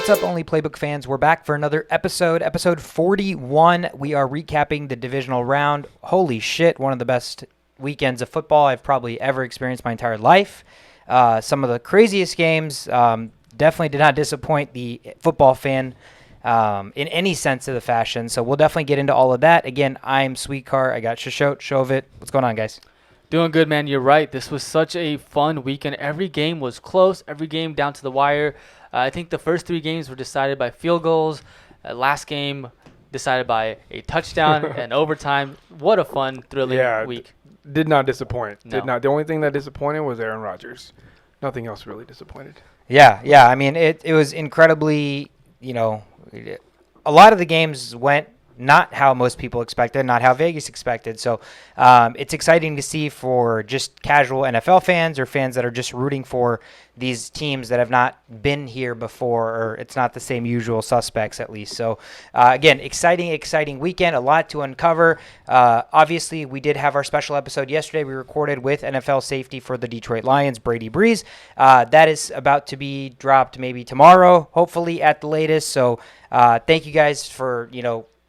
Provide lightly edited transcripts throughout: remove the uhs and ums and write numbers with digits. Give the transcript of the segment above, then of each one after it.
What's up, Only Playbook fans? We're back for another episode 41. We are recapping the divisional round. Holy shit, one of the best weekends of football I've probably ever experienced my entire life. Some of the craziest games. Definitely did not disappoint the football fan in any sense of the fashion. So we'll definitely get into all of that. Again, I'm Sweetcar. I got Shashot, Shovit. What's going on, guys? Doing good, man. You're right. This was such a fun weekend. Every game was close. Every game down to the wire. I think the first 3 games were decided by field goals. Last game decided by a touchdown and overtime. What a fun, thrilling week. Did not disappoint. No. Did not. The only thing that disappointed was Aaron Rodgers. Nothing else really disappointed. Yeah. I mean, it was incredibly, a lot of the games went not how most people expected, not how Vegas expected. So it's exciting to see for just casual NFL fans or fans that are just rooting for these teams that have not been here before, or it's not the same usual suspects at least. So again, exciting weekend, a lot to uncover. Obviously, we did have our special episode yesterday. We recorded with NFL safety for the Detroit Lions, Brady Breeze. That is about to be dropped maybe tomorrow, hopefully at the latest. So thank you guys for,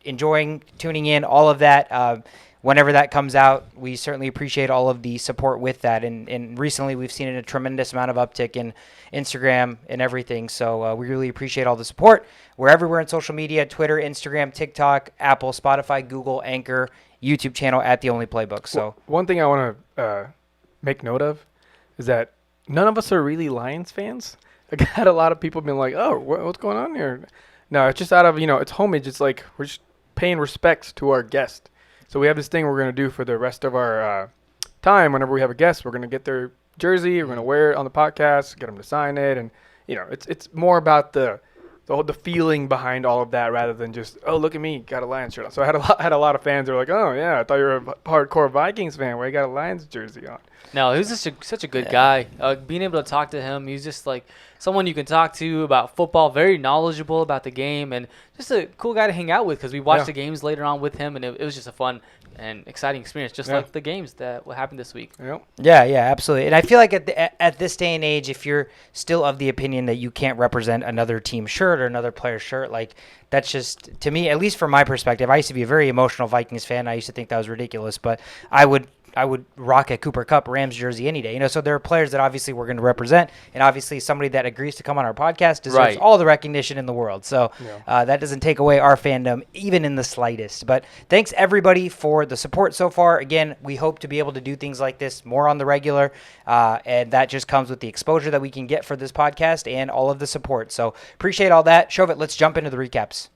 enjoying tuning in, all of that. Whenever that comes out, we certainly appreciate all of the support with that. And recently we've seen a tremendous amount of uptick in Instagram and everything. So we really appreciate all the support. We're everywhere on social media: Twitter, Instagram, TikTok, Apple, Spotify, Google, Anchor, YouTube channel at The Only Playbook. So one thing I want to make note of is that none of us are really Lions fans. I had a lot of people being like, oh, what's going on here? No, it's just out of, it's homage. It's like we're just paying respects to our guest. So we have this thing we're going to do for the rest of our time. Whenever we have a guest, we're going to get their jersey. We're going to wear it on the podcast, get them to sign it. And, it's more about the feeling behind all of that rather than just, oh, look at me, got a Lions shirt on. So I had a lot of fans that were like, oh, yeah, I thought you were a hardcore Vikings fan. Why you got a Lions jersey on? No, he was just such a good guy. Being able to talk to him, he's just like someone you can talk to about football, very knowledgeable about the game, and just a cool guy to hang out with because we watched the games later on with him, and it was just a fun and exciting experience, just like the games that will happen this week. Yep. Yeah, absolutely. And I feel like at this day and age, if you're still of the opinion that you can't represent another team's shirt or another player's shirt, like that's just, to me, at least from my perspective, I used to be a very emotional Vikings fan. I used to think that was ridiculous, but I would rock a Cooper Kupp Rams jersey any day. So there are players that obviously we're going to represent, and obviously somebody that agrees to come on our podcast deserves all the recognition in the world. So that doesn't take away our fandom even in the slightest. But thanks everybody for the support so far. Again, we hope to be able to do things like this more on the regular, and that just comes with the exposure that we can get for this podcast and all of the support. So appreciate all that. Shovit, let's jump into the recaps.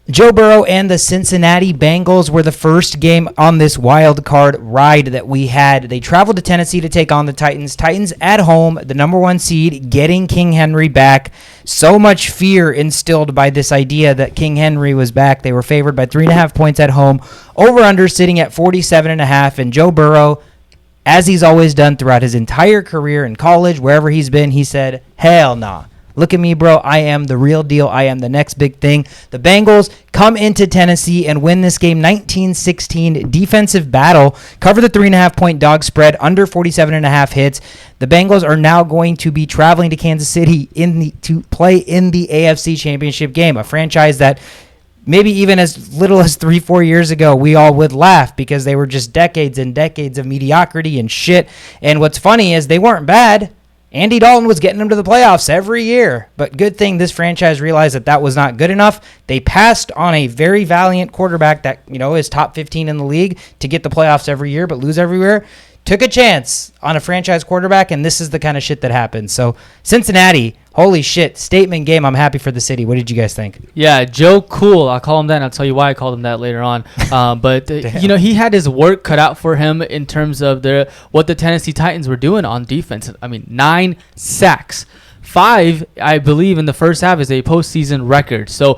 Joe Burrow and the Cincinnati Bengals were the first game on this wild card ride that we had. They traveled to Tennessee to take on the Titans. Titans at home, the number 1 seed, getting King Henry back. So much fear instilled by this idea that King Henry was back. They were favored by 3.5 points at home. Over-under sitting at 47.5, and Joe Burrow, as he's always done throughout his entire career in college, wherever he's been, he said, hell nah. Look at me, bro. I am the real deal. I am the next big thing. The Bengals come into Tennessee and win this game 19-16. Defensive battle. Cover the 3.5-point dog spread. Under 47.5 hits. The Bengals are now going to be traveling to Kansas City to play in the AFC Championship game. A franchise that maybe even as little as 3-4 years ago, we all would laugh because they were just decades and decades of mediocrity and shit. And what's funny is they weren't bad. Andy Dalton was getting them to the playoffs every year, but good thing this franchise realized that was not good enough. They passed on a very valiant quarterback that, is top 15 in the league to get the playoffs every year, but lose everywhere. Took a chance on a franchise quarterback, and this is the kind of shit that happens. So Cincinnati, holy shit, statement game. I'm happy for the city. What did you guys think? Yeah, Joe Cool. I'll call him that, and I'll tell you why I called him that later on. But, he had his work cut out for him in terms of what the Tennessee Titans were doing on defense. I mean, 9 sacks. 5, I believe, in the first half is a postseason record. So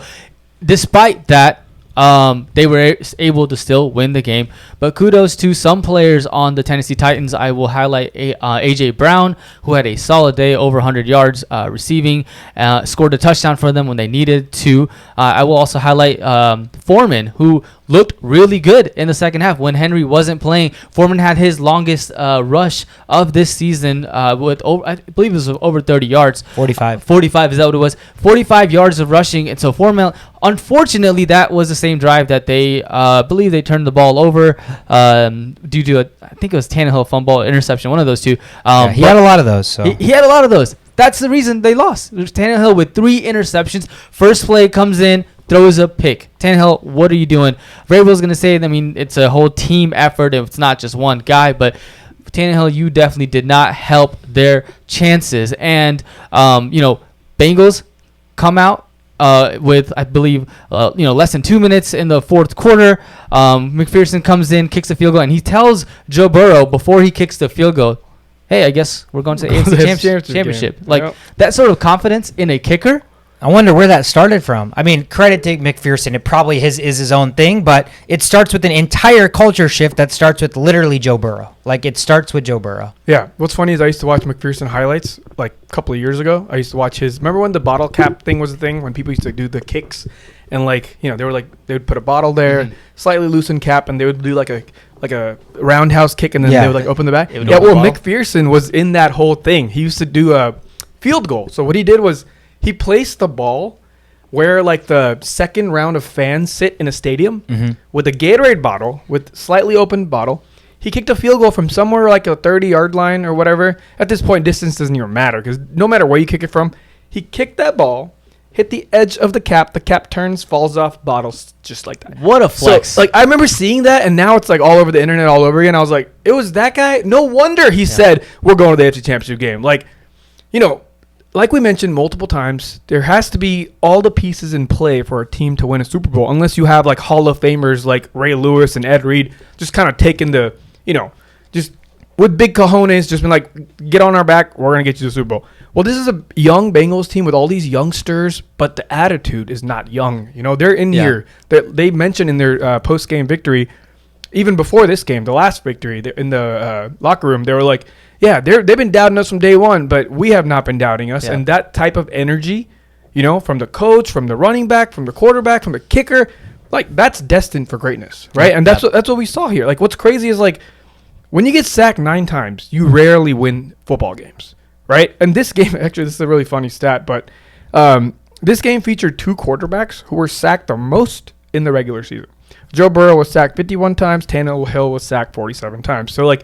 despite that, they were able to still win the game. But kudos to some players on the Tennessee Titans. I will highlight A.J. Brown, who had a solid day, over 100 yards receiving, scored a touchdown for them when they needed to. I will also highlight Foreman, who looked really good in the second half when Henry wasn't playing. Foreman had his longest rush of this season with over, I believe it was over 30 yards. 45. 45, is that what it was? 45 yards of rushing. And so Foreman, unfortunately, that was the same drive that they believe they turned the ball over due to I think it was Tannehill fumble, interception, one of those two. He had a lot of those. So he had a lot of those. That's the reason they lost. There's Tannehill with 3 interceptions. First play comes in, throws a pick. Tannehill, what are you doing? Vrabel's going to say, I mean, it's a whole team effort. It's not just one guy. But Tannehill, you definitely did not help their chances. And, Bengals come out with, I believe, less than 2 minutes in the fourth quarter. McPherson comes in, kicks a field goal, and he tells Joe Burrow before he kicks the field goal, hey, I guess we're going to the AFC Championship. Like, that sort of confidence in a kicker. I wonder where that started from. I mean, credit to McPherson. It probably is his own thing, but it starts with an entire culture shift that starts with literally Joe Burrow. Like, it starts with Joe Burrow. Yeah. What's funny is I used to watch McPherson highlights like a couple of years ago. I used to watch his – remember when the bottle cap thing was a thing, when people used to do the kicks? And, they would put a bottle there, slightly loosen cap, and they would do like a roundhouse kick, and then they would open the back. McPherson was in that whole thing. He used to do a field goal. So what he did was he placed the ball where the second round of fans sit in a stadium with a Gatorade bottle, with slightly opened bottle. He kicked a field goal from somewhere like a 30-yard line or whatever. At this point, distance doesn't even matter because no matter where you kick it from, he kicked that ball, hit the edge of the cap turns, falls off, bottles just like that. What a flex. So, I remember seeing that, and now it's all over the internet all over again. I was like, it was that guy? No wonder he said, we're going to the AFC Championship game. Like we mentioned multiple times, there has to be all the pieces in play for a team to win a Super Bowl, unless you have Hall of Famers like Ray Lewis and Ed Reed just kind of taking the, just with big cojones, just been get on our back, we're going to get you the Super Bowl. Well, this is a young Bengals team with all these youngsters, but the attitude is not young. They're in here. They mentioned in their post-game victory, even before this game, the last victory, in the locker room, they were like, yeah, they've been doubting us from day one, but we have not been doubting us. Yeah. And that type of energy, from the coach, from the running back, from the quarterback, from the kicker, that's destined for greatness, right? And that's what we saw here. What's crazy is when you get sacked 9 times, you rarely win football games, right? And this game, actually, this is a really funny stat, but this game featured 2 quarterbacks who were sacked the most in the regular season. Joe Burrow was sacked 51 times. Tannehill was sacked 47 times. So,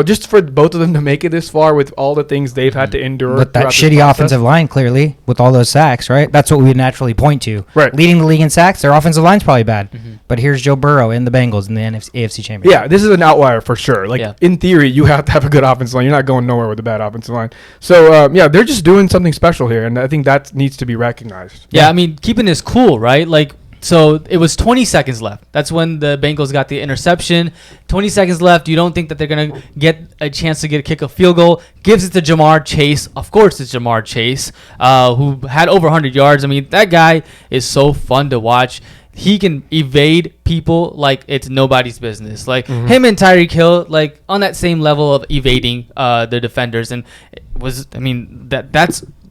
just for both of them to make it this far with all the things they've had to endure. With that shitty offensive line, clearly, with all those sacks, right? That's what we would naturally point to. Right. Leading the league in sacks, their offensive line's probably bad. But here's Joe Burrow in the Bengals in the AFC Championship. Yeah, this is an outlier for sure. In theory, you have to have a good offensive line. You're not going nowhere with a bad offensive line. So, they're just doing something special here, and I think that needs to be recognized. Yeah, I mean, keeping this cool, right? So it was 20 seconds left. That's when the Bengals got the interception. 20 seconds left. You don't think that they're going to get a chance to kick a field goal. Gives it to Jamar Chase. Of course it's Jamar Chase, who had over 100 yards. I mean, that guy is so fun to watch. He can evade people like it's nobody's business. Him and Tyreek Hill, on that same level of evading the defenders. And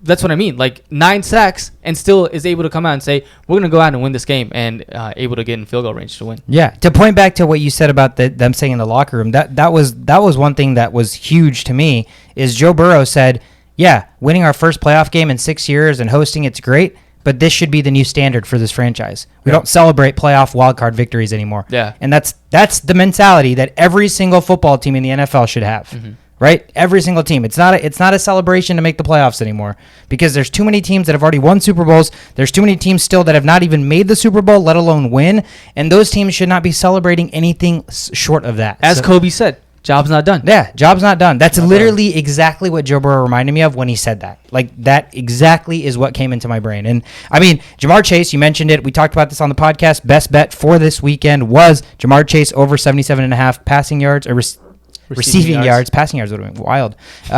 that's what I mean. 9 sacks and still is able to come out and say, we're going to go out and win this game, and able to get in field goal range to win. Yeah. To point back to what you said about them saying in the locker room, that was one thing that was huge to me is Joe Burrow said, yeah, winning our first playoff game in 6 years and hosting it's great, but this should be the new standard for this franchise. We don't celebrate playoff wildcard victories anymore. Yeah. And that's the mentality that every single football team in the NFL should have. Right? Every single team. It's not a celebration to make the playoffs anymore because there's too many teams that have already won Super Bowls. There's too many teams still that have not even made the Super Bowl, let alone win. And those teams should not be celebrating anything short of that. As Kobe said, job's not done. Yeah, job's not done. That's literally exactly what Joe Burrow reminded me of when he said that. That exactly is what came into my brain. And, I mean, Jamar Chase, you mentioned it. We talked about this on the podcast. Best bet for this weekend was Jamar Chase over 77.5 passing yards or receiving yards. Passing yards would have been wild.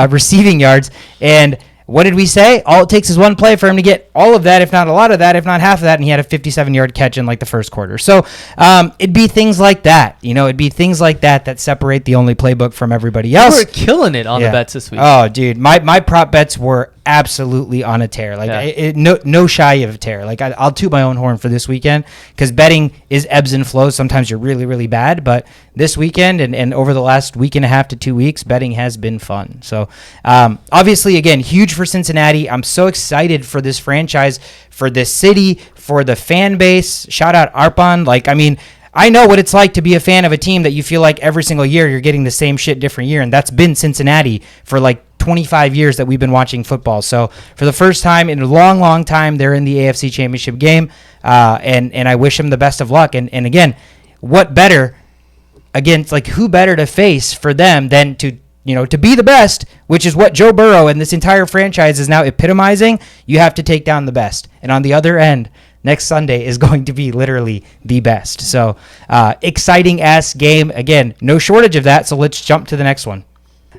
Receiving yards. And what did we say? All it takes is one play for him to get all of that, if not a lot of that, if not half of that, and he had a 57-yard catch in the first quarter. So it'd be things like that. It'd be things like that separate the only playbook from everybody else. You were killing it on the bets this week. Oh, dude. My prop bets were absolutely on a tear. Like no shy of a tear. Like I'll toot my own horn for this weekend because betting is ebbs and flows. Sometimes you're really, really bad, but this weekend and over the last week and a half to 2 weeks, betting has been fun. So obviously, again, huge for Cincinnati. I'm so excited for this franchise, for this city, for the fan base. Shout out Arpan. Like, I mean, I know what it's like to be a fan of a team that you feel like every single year you're getting the same shit different year, and that's been Cincinnati for like 25 years that we've been watching football. So for the first time in a long, long time, they're in the AFC Championship game, and I wish them the best of luck. And again, what better against, like, who better to face for them than to be the best, which is what Joe Burrow and this entire franchise is now epitomizing. You have to take down the best, and on the other end, next Sunday is going to be literally the best. So exciting ass game. Again, no shortage of that. So let's jump to the next one.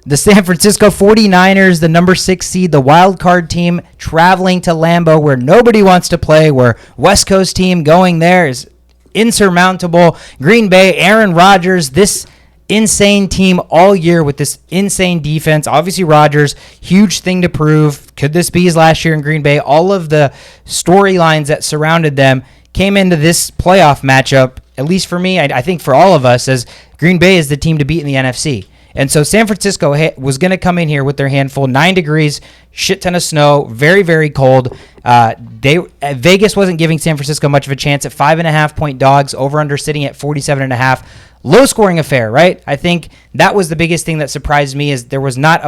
The San Francisco 49ers, the number 6 seed, the wild card team, traveling to Lambeau where nobody wants to play, where West Coast team going there is insurmountable. Green Bay, Aaron Rodgers, this insane team all year with this insane defense. Obviously, Rodgers, huge thing to prove. Could this be his last year in Green Bay? All of the storylines that surrounded them came into this playoff matchup, at least for me, I think for all of us, as Green Bay is the team to beat in the NFC. And so San Francisco was going to come in here with their handful, 9 degrees, shit ton of snow, very, very cold. Vegas wasn't giving San Francisco much of a chance at 5.5-point dogs, over-under sitting at 47.5. Low-scoring affair, right? I think that was the biggest thing that surprised me is there was not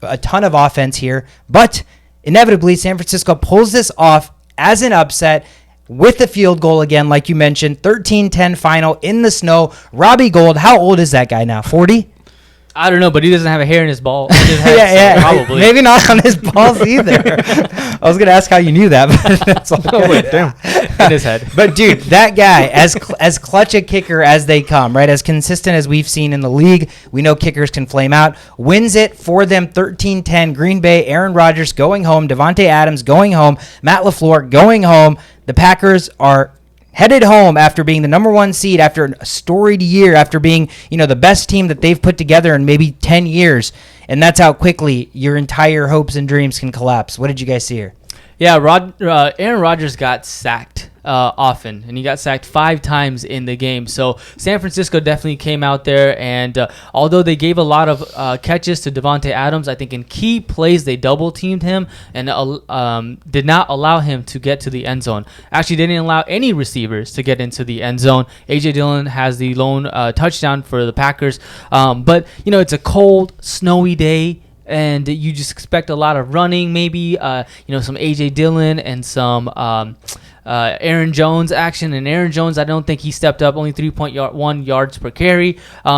a ton of offense here. But inevitably, San Francisco pulls this off as an upset with the field goal again, like you mentioned. 13-10 final in the snow. Robbie Gould, how old is that guy now? 40? I don't know, but he doesn't have a hair in his ball. Yeah, probably. Maybe not on his balls either. I was going to ask how you knew that, but that's all good. Damn. In his head. But, dude, that guy, as clutch a kicker as they come, right, as consistent as we've seen in the league, we know kickers can flame out, wins it for them 13-10. Green Bay, Aaron Rodgers going home, Devontae Adams going home, Matt LaFleur going home. The Packers are headed home after being the number 1 seed, after a storied year, after being, the best team that they've put together in maybe 10 years. And that's how quickly your entire hopes and dreams can collapse. What did you guys see here? Yeah, Aaron Rodgers got sacked often, and he got sacked 5 times in the game. So San Francisco definitely came out there, and although they gave a lot of catches to Devontae Adams, I think in key plays they double-teamed him and did not allow him to get to the end zone. Actually, they didn't allow any receivers to get into the end zone. A.J. Dillon has the lone touchdown for the Packers. But, it's a cold, snowy day, and you just expect a lot of running, maybe some A.J. Dillon and some Aaron Jones action. And Aaron Jones, I don't think he stepped up, only 3.1 yards per carry.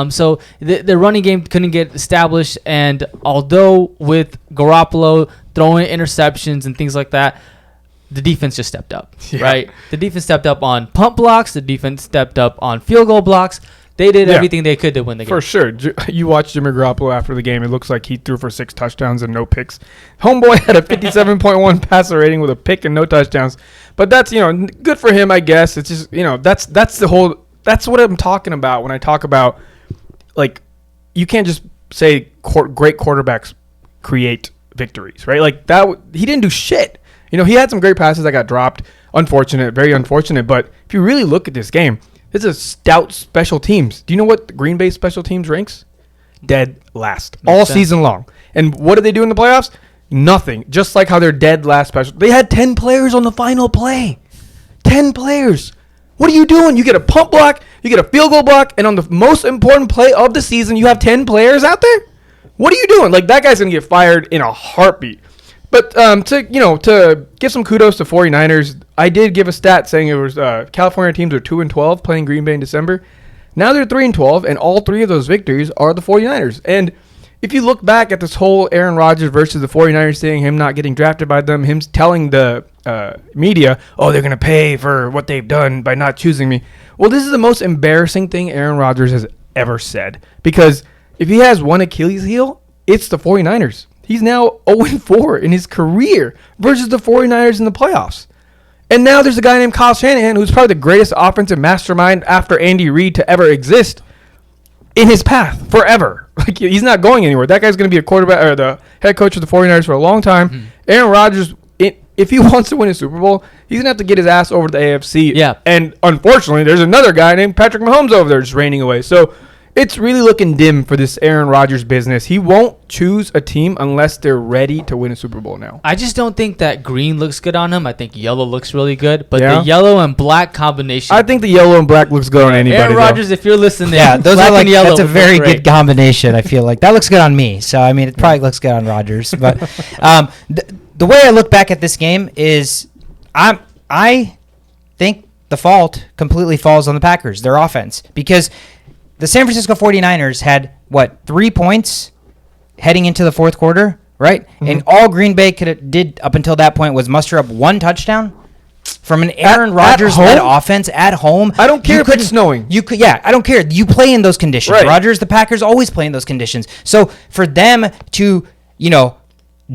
So the running game couldn't get established. And although with Garoppolo throwing interceptions and things like that, the defense just stepped up, right? The defense stepped up on pump blocks. The defense stepped up on field goal blocks. They did everything they could to win the game. For sure. You watch Jimmy Garoppolo after the game. It looks like he threw for 6 touchdowns and no picks. Homeboy had a 57.1 passer rating with a pick and no touchdowns. But that's, good for him, I guess. It's just, that's what I'm talking about when I talk about, like, you can't just say great quarterbacks create victories, right? Like, he didn't do shit. He had some great passes that got dropped. Unfortunate, very unfortunate. But if you really look at this game, this is stout special teams. Do you know what the Green Bay special teams ranks? Dead last. All season long. And what did they do in the playoffs? Nothing. Just like how they're dead last special. They had 10 players on the final play. 10 players. What are you doing? You get a pump block, you get a field goal block, and on the most important play of the season, you have 10 players out there? What are you doing? Like, that guy's going to get fired in a heartbeat. But to give some kudos to 49ers, I did give a stat saying it was California teams are 2-12 playing Green Bay in December. Now they're 3-12, and all 3 of those victories are the 49ers. And if you look back at this whole Aaron Rodgers versus the 49ers thing, him not getting drafted by them, him telling the media, they're going to pay for what they've done by not choosing me. Well, this is the most embarrassing thing Aaron Rodgers has ever said. Because if he has one Achilles heel, it's the 49ers. He's now 0-4 in his career versus the 49ers in the playoffs. And now there's a guy named Kyle Shanahan who's probably the greatest offensive mastermind after Andy Reid to ever exist in his path forever. Like, he's not going anywhere. That guy's going to be a quarterback or the head coach of the 49ers for a long time. Mm-hmm. Aaron Rodgers, if he wants to win a Super Bowl, he's going to have to get his ass over to the AFC. Yeah. And unfortunately, there's another guy named Patrick Mahomes over there just reigning away. So it's really looking dim for this Aaron Rodgers business. He won't choose a team unless they're ready to win a Super Bowl now. I just don't think that green looks good on him. I think yellow looks really good, but Yeah. the yellow and black combination. I think the yellow and black looks good on anybody. Aaron though. Rodgers, if you're listening, Yeah, those black are like and yellow that's a would very look great. good combination. I feel like that looks good on me. So I mean, it probably looks good on Rodgers. But the way I look back at this game is, I think the fault completely falls on the Packers, their offense, because the San Francisco 49ers had 3 points heading into the fourth quarter, right? Mm-hmm. And all Green Bay did up until that point was muster up one touchdown. From an Aaron Rodgers led offense at home. I don't care if it's snowing. I don't care. You play in those conditions. Right. Rodgers, the Packers always play in those conditions. So for them to,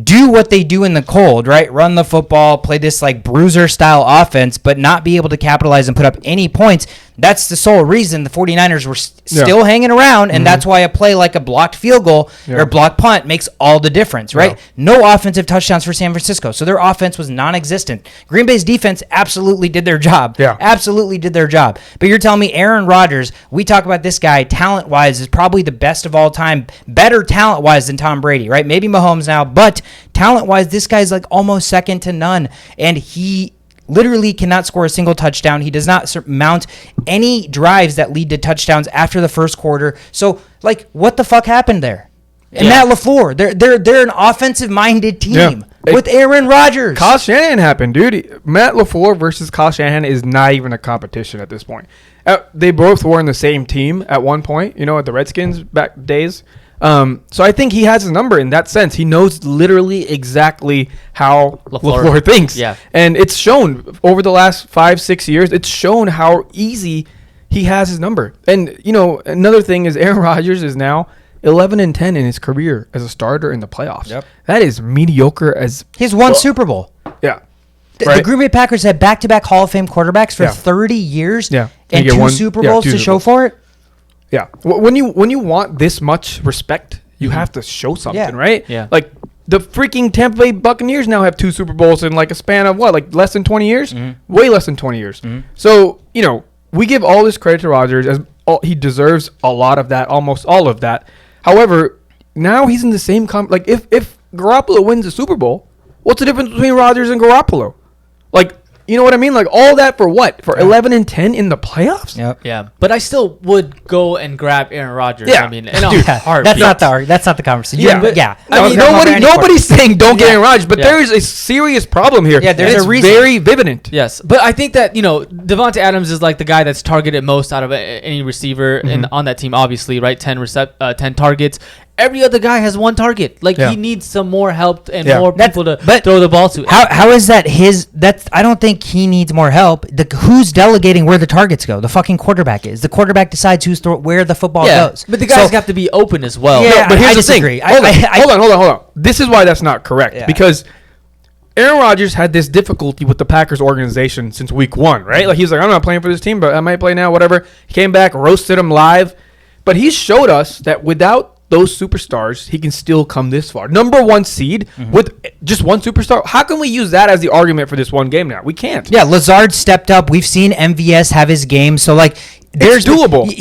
do what they do in the cold, right? Run the football, play this like bruiser style offense, but not be able to capitalize and put up any points. That's the sole reason the 49ers were still hanging around, and that's why a play like a blocked field goal or blocked punt makes all the difference, right? Yeah. No offensive touchdowns for San Francisco, so their offense was non-existent. Green Bay's defense absolutely did their job. Yeah. Absolutely did their job. But you're telling me Aaron Rodgers, we talk about this guy talent-wise, is probably the best of all time, better talent-wise than Tom Brady, right? Maybe Mahomes now, but talent-wise, this guy's like almost second to none, and he literally cannot score a single touchdown. He does not mount any drives that lead to touchdowns after the first quarter. So, what the fuck happened there? And Matt LaFleur, they're an offensive-minded team with Aaron Rodgers. Kyle Shanahan happened, dude. Matt LaFleur versus Kyle Shanahan is not even a competition at this point. They both were in the same team at one point, at the Redskins back days. So I think he has his number in that sense. He knows literally exactly how LaFleur thinks. Yeah. And it's shown over the last 5-6 years. It's shown how easy he has his number. And, another thing is Aaron Rodgers is now 11-10 in his career as a starter in the playoffs. Yep. That is mediocre as... He's won Super Bowl. Yeah. The Green Bay Packers had back-to-back Hall of Fame quarterbacks for Yeah. 30 years Yeah. and You get two Super Bowls to show for it. Yeah. When you want this much respect, you have to show something, right? Yeah. Like the freaking Tampa Bay Buccaneers now have 2 Super Bowls in like a span of less than 20 years? Way less than 20 years. So, we give all this credit to Rodgers as he deserves a lot of that, almost all of that. However, now he's in the same if Garoppolo wins the Super Bowl, what's the difference between Rodgers and Garoppolo? You know what I mean? All that for what? For 11-10 in the playoffs? Yep. Yeah, but I still would go and grab Aaron Rodgers. Yeah. I mean, in a Dude, heartbeat. that's not the conversation. Yeah. I mean, nobody's saying don't get Yeah. Aaron Rodgers, but Yeah. there is a serious problem here. Yeah, there's and it's a reason. very vivident. Yes, but I think that Devontae Adams is like the guy that's targeted most out of any receiver on that team. Obviously, right? 10 targets. Every other guy has 1 target. He needs some more help and more people to throw the ball to. How is that I don't think he needs more help. Who's delegating where the targets go? The fucking quarterback is. The quarterback decides where the football goes. But the guys have to be open as well. Yeah, But here's I the disagree. thing. Hold on. This is why that's not correct. Yeah. Because Aaron Rodgers had this difficulty with the Packers organization since week 1, right? He's like, I'm not playing for this team, but I might play now, whatever. He came back, roasted him live. But he showed us that without those superstars, he can still come this far. Number 1 seed with just 1 superstar. How can we use that as the argument for this one game now? We can't. Yeah, Lazard stepped up. We've seen MVS have his game. So there's doable.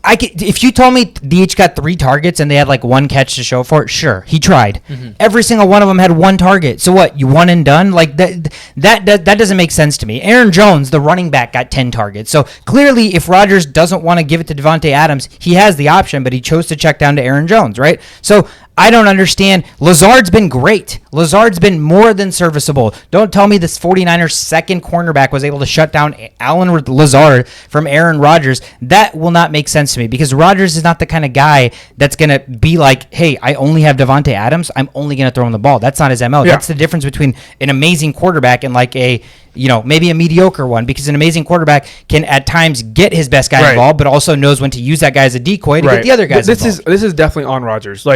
If you told me they each got 3 targets and they had 1 catch to show for it, sure, he tried. Every single one of them had 1 target. So what? You one and done? That doesn't make sense to me. Aaron Jones, the running back, got 10 targets. So clearly, if Rodgers doesn't want to give it to Devontae Adams, he has the option, but he chose to check down to Aaron Jones, right? So I don't understand. Lazard's been great. Lazard's been more than serviceable. Don't tell me this 49ers second cornerback was able to shut down Alan Lazard from Aaron Rodgers. That will not make sense to me because Rodgers is not the kind of guy that's going to be like, hey, I only have Devontae Adams. I'm only going to throw him the ball. That's not his MO. Yeah. That's the difference between an amazing quarterback and maybe a mediocre one, because an amazing quarterback can at times get his best guy involved, but also knows when to use that guy as a decoy to get the other guys involved. This is definitely on Rodgers.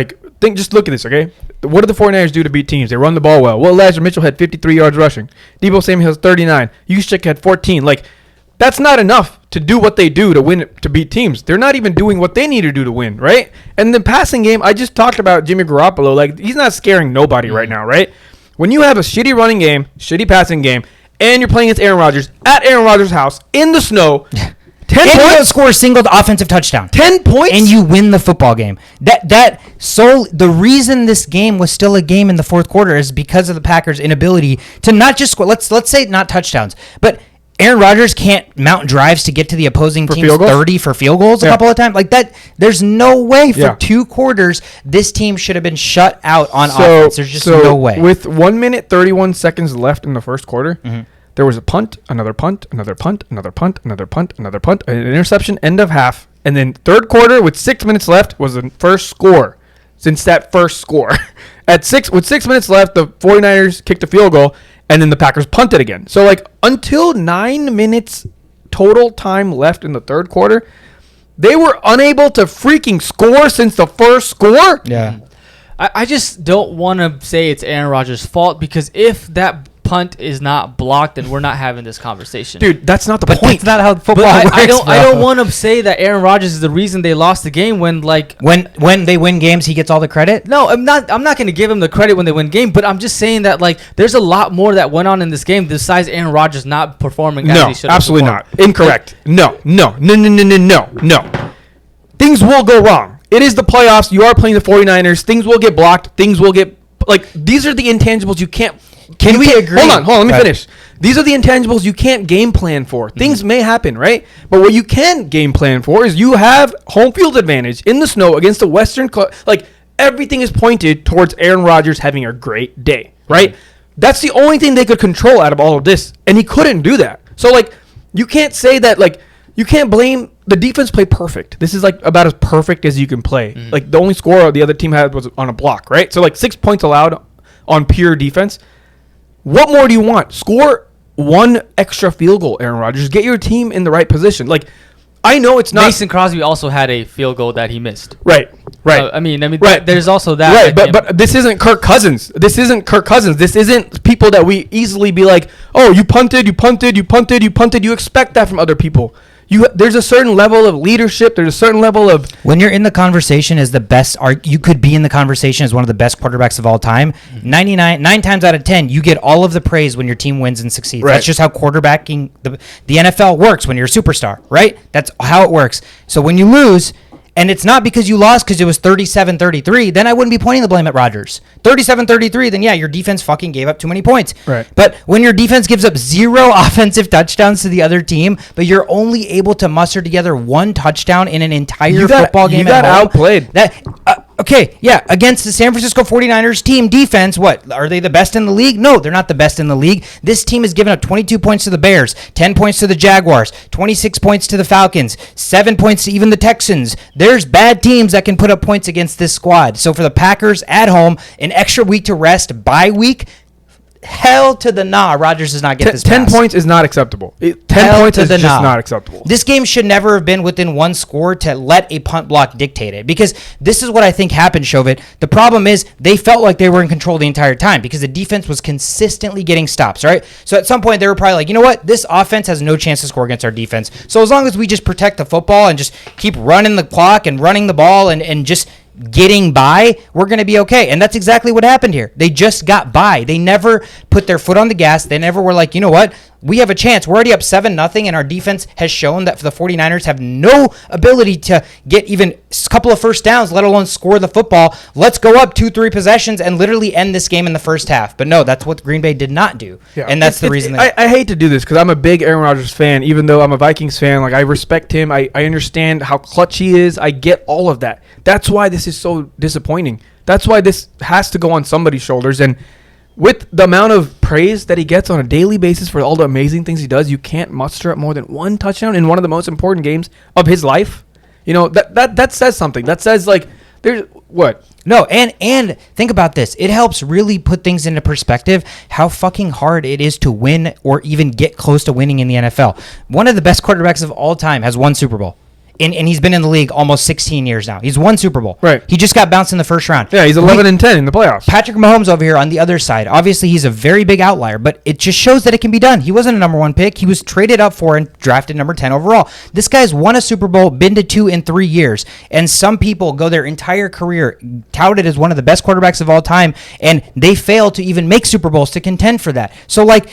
Just look at this, okay? What did the 49ers do to beat teams? They run the ball well. Well, Elijah Mitchell had 53 yards rushing. Deebo Samuel has 39. Juszczyk had 14. That's not enough to do what they do to win, to beat teams. They're not even doing what they need to do to win, right? And the passing game, I just talked about Jimmy Garoppolo. Like, he's not scaring nobody right now, right? When you have a shitty running game, shitty passing game, and you're playing against Aaron Rodgers at Aaron Rodgers' house in the snow, 10 and you don't points, score a single offensive touchdown. 10 points, And you win the football game. The reason this game was still a game in the fourth quarter is because of the Packers' inability to not just score. Let's say not touchdowns, but Aaron Rodgers can't mount drives to get to the opposing team's 30 for field goals a couple of times. Like that, there's no way for 2 quarters this team should have been shut out on offense. There's just no way. With 1 minute 31 seconds left in the first quarter, there was a punt, another punt, another punt, another punt, another punt, another punt, an interception, end of half. And then third quarter with 6 minutes left was the first score since that first score. With 6 minutes left, the 49ers kicked a field goal. And then the Packers punted again. So, like, until 9 minutes total time left in the third quarter, they were unable to freaking score since the first score. Yeah. I just don't want to say it's Aaron Rodgers' fault, because if that punt is not blocked, then we're not having this conversation. Dude, that's not the point. That's not how football works. I don't want to say that Aaron Rodgers is the reason they lost the game when they win games, he gets all the credit. No, I'm not going to give him the credit when they win game, but I'm just saying that, like, there's a lot more that went on in this game besides Aaron Rodgers not performing as he should have. No, absolutely performed. not. Incorrect. No. Things will go wrong. It is the playoffs. You are playing the 49ers. Things will get blocked. These are the intangibles you can't. Can we agree? Hold on. Let me finish. These are the intangibles you can't game plan for. Things may happen, right? But what you can game plan for is you have home field advantage in the snow against the Western club. Like, everything is pointed towards Aaron Rodgers having a great day, right? That's the only thing they could control out of all of this, and he couldn't do that. So, like, you can't say that, like, you can't blame the defense. Played perfect. This is, like, about as perfect as you can play. Like, the only score the other team had was on a block, right? So, like, 6 points allowed on pure defense. What more do you want? Score one extra field goal, Aaron Rodgers. Get your team in the right position. Like, I know it's not. Mason Crosby also had a field goal that he missed. Right. I mean, right. There's also that. Right, but this isn't Kirk Cousins. This isn't people that we easily be like, oh, you punted. You expect that from other people. There's a certain level of leadership. There's a certain level of... When you're in the conversation as the best... You could be in the conversation as one of the best quarterbacks of all time. 9 times out of 10, you get all of the praise when your team wins and succeeds. Right. That's just how quarterbacking... The NFL works when you're a superstar, right? That's how it works. So when you lose... And it's not because you lost because it was 37-33, then I wouldn't be pointing the blame at Rodgers. 37-33, then yeah, your defense fucking gave up too many points. Right. But when your defense gives up 0 offensive touchdowns to the other team, but you're only able to muster together 1 touchdown in an entire football game, you got outplayed. Okay, yeah, against the San Francisco 49ers team defense, what? Are they the best in the league? No, they're not the best in the league. This team has given up 22 points to the Bears, 10 points to the Jaguars, 26 points to the Falcons, 7 points to even the Texans. There's bad teams that can put up points against this squad. So for the Packers at home, an extra week to rest, bye week, hell to the nah. Rodgers does not get this 10 pass. points is not acceptable. 10 points is just not acceptable. This game should never have been within 1 score to let a punt block dictate it, because this is what I think happened, Shovit. The problem is they felt like they were in control the entire time because the defense was consistently getting stops, right? So at some point they were probably like, you know what? This offense has no chance to score against our defense. So as long as we just protect the football and just keep running the clock and running the ball and just getting by, we're going to be okay. And that's exactly what happened here. They just got by. They never put their foot on the gas. They never were like, you know what? We have a chance. We're already up 7-0, and our defense has shown that the 49ers have no ability to get even a couple of first downs, let alone score the football. Let's go up 2-3 possessions and literally end this game in the first half. But no, that's what Green Bay did not do. Yeah. And that's the reason. I hate to do this because I'm a big Aaron Rodgers fan, even though I'm a Vikings fan. Like, I respect him. I understand how clutch he is. I get all of that. That's why this is so disappointing. That's why this has to go on somebody's shoulders. And with the amount of praise that he gets on a daily basis for all the amazing things he does, you can't muster up more than 1 touchdown in one of the most important games of his life. You know, that says something. That says, like, there's what? No, and think about this. It helps really put things into perspective how fucking hard it is to win or even get close to winning in the NFL. One of the best quarterbacks of all time has won Super Bowl. and he's been in the league almost 16 years now. He's won Super Bowl. Right. He just got bounced in the first round. Yeah, he's 11-10 in the playoffs. Patrick Mahomes over here on the other side. Obviously, he's a very big outlier, but it just shows that it can be done. He wasn't a number 1 pick. He was traded up for and drafted number 10 overall. This guy's won a Super Bowl, been to 2 in 3 years, and some people go their entire career touted as one of the best quarterbacks of all time, and they fail to even make Super Bowls to contend for that. So, like,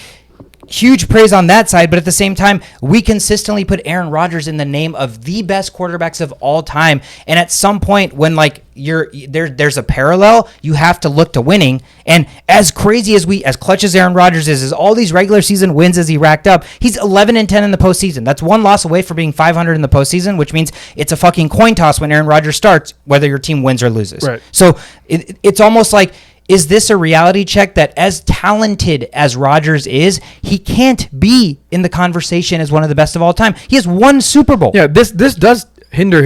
huge praise on that side, but at the same time, we consistently put Aaron Rodgers in the name of the best quarterbacks of all time. And at some point, when like there's a parallel, you have to look to winning. And as crazy as clutch as Aaron Rodgers is all these regular season wins as he racked up, he's 11-10 in the postseason. That's 1 loss away from being 500 in the postseason, which means it's a fucking coin toss when Aaron Rodgers starts, whether your team wins or loses. Right. So it's almost like, is this a reality check that as talented as Rodgers is, he can't be in the conversation as one of the best of all time? He has 1 Super Bowl. Yeah, this does hinder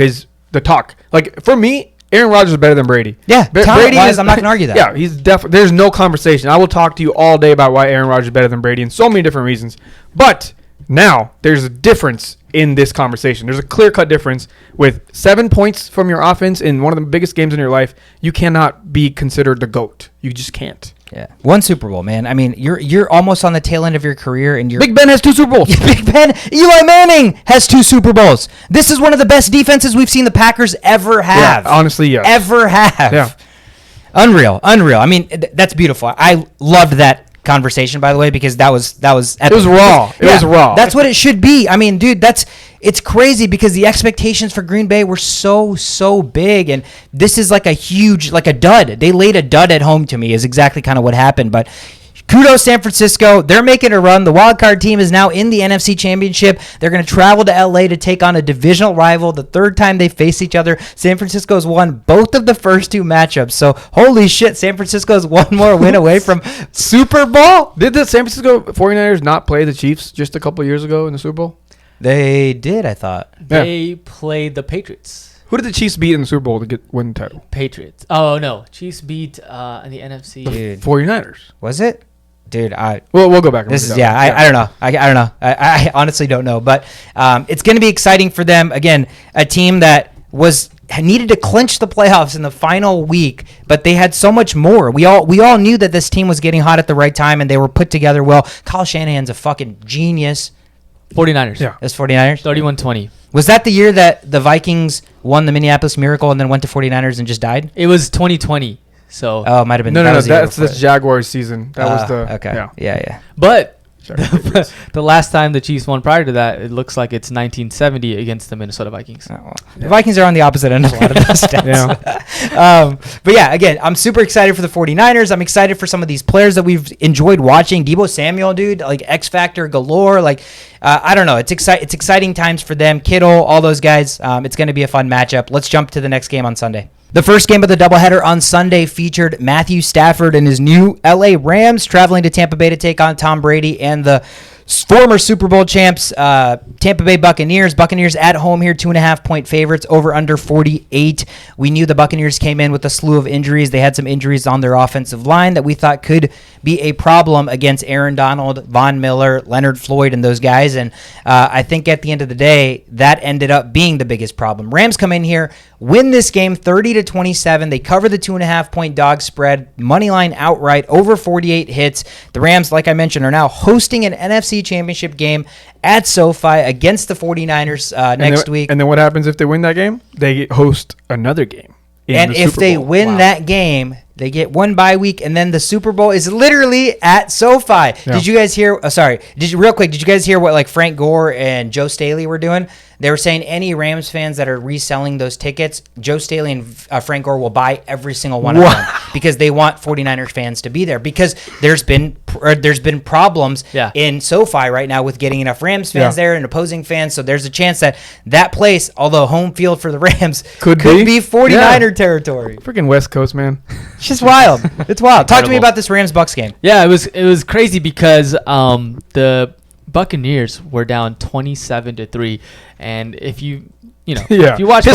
the talk. Like, for me, Aaron Rodgers is better than Brady. Yeah, talent-wise, I'm not going to argue that. Yeah, he's definitely. There's no conversation. I will talk to you all day about why Aaron Rodgers is better than Brady and so many different reasons. But now there's a difference in this conversation. There's a clear-cut difference with 7 points from your offense in one of the biggest games in your life. You cannot be considered the GOAT. You just can't. Yeah, 1 Super Bowl, man. I mean, you're almost on the tail end of your career, and Big Ben has 2 Super Bowls. Big Ben, Eli Manning has 2 Super Bowls. This is one of the best defenses we've seen the Packers ever have. Yeah, honestly, yes. Ever have. Yeah. Unreal. I mean, that's beautiful. I loved that conversation, by the way, because that was epic. It was raw. It was raw. That's what it should be. I mean, dude, it's crazy because the expectations for Green Bay were so big, and this is like a huge, like a dud. They laid a dud at home to me is exactly kind of what happened, but kudos San Francisco. They're making a run. The wild card team is now in the NFC Championship. They're going to travel to LA to take on a divisional rival. The 3rd time they face each other. San Francisco's won both of the first 2 matchups. So, holy shit, San Francisco's 1 more win away from Super Bowl. Did the San Francisco 49ers not play the Chiefs just a couple years ago in the Super Bowl? They did, I thought. They played the Patriots. Who did the Chiefs beat in the Super Bowl to win the title? Patriots. Oh, no. Chiefs beat in the NFC. Dude. 49ers. Was it? Dude, we'll go back. And this is I don't know. I don't know. I honestly don't know. But it's going to be exciting for them. Again, a team that needed to clinch the playoffs in the final week, but they had so much more. We all knew that this team was getting hot at the right time, and they were put together well. Kyle Shanahan's a fucking genius. 49ers. Yeah. That's 49ers? 31-20. Was that the year that the Vikings won the Minneapolis Miracle and then went to 49ers and just died? It was 2020. So it might have been. No. That's the Jaguars season. That was the okay. Yeah. But the last time the Chiefs won prior to that, it looks like it's 1970 against the Minnesota Vikings. Oh, well. The Vikings are on the opposite end of a lot of those stats. But yeah, again, I'm super excited for the 49ers. I'm excited for some of these players that we've enjoyed watching. Deebo Samuel, dude, like X Factor galore. Like, I don't know. It's exciting times for them. Kittle, all those guys. It's going to be a fun matchup. Let's jump to the next game on Sunday. The first game of the doubleheader on Sunday featured Matthew Stafford and his new LA Rams traveling to Tampa Bay to take on Tom Brady and the former Super Bowl champs, Tampa Bay Buccaneers. Buccaneers at home here, 2.5-point favorites, over under 48. We knew the Buccaneers came in with a slew of injuries. They had some injuries on their offensive line that we thought could be a problem against Aaron Donald, Von Miller, Leonard Floyd, and those guys. And I think at the end of the day, that ended up being the biggest problem. Rams come in here, win this game 30-27. They cover the 2.5-point dog spread, money line outright, over 48 hits. The Rams, like I mentioned, are now hosting an NFC Championship game at SoFi against the 49ers next week. And then what happens if they win that game? They host another game. And if they win that game, they get 1 bye week, and then the Super Bowl is literally at SoFi. Yeah. Did you guys hear? Did you guys hear what like Frank Gore and Joe Staley were doing? They were saying any Rams fans that are reselling those tickets, Joe Staley and Frank Gore will buy every single one of them because they want 49ers fans to be there, because there's been problems in SoFi right now with getting enough Rams fans there and opposing fans. So there's a chance that place, although home field for the Rams, could be 49er territory. Freaking West Coast, man. It's just wild. It's wild. Talk to me about this Rams-Bucs game. Yeah, it was crazy because the Buccaneers were down 27-3, and if you watch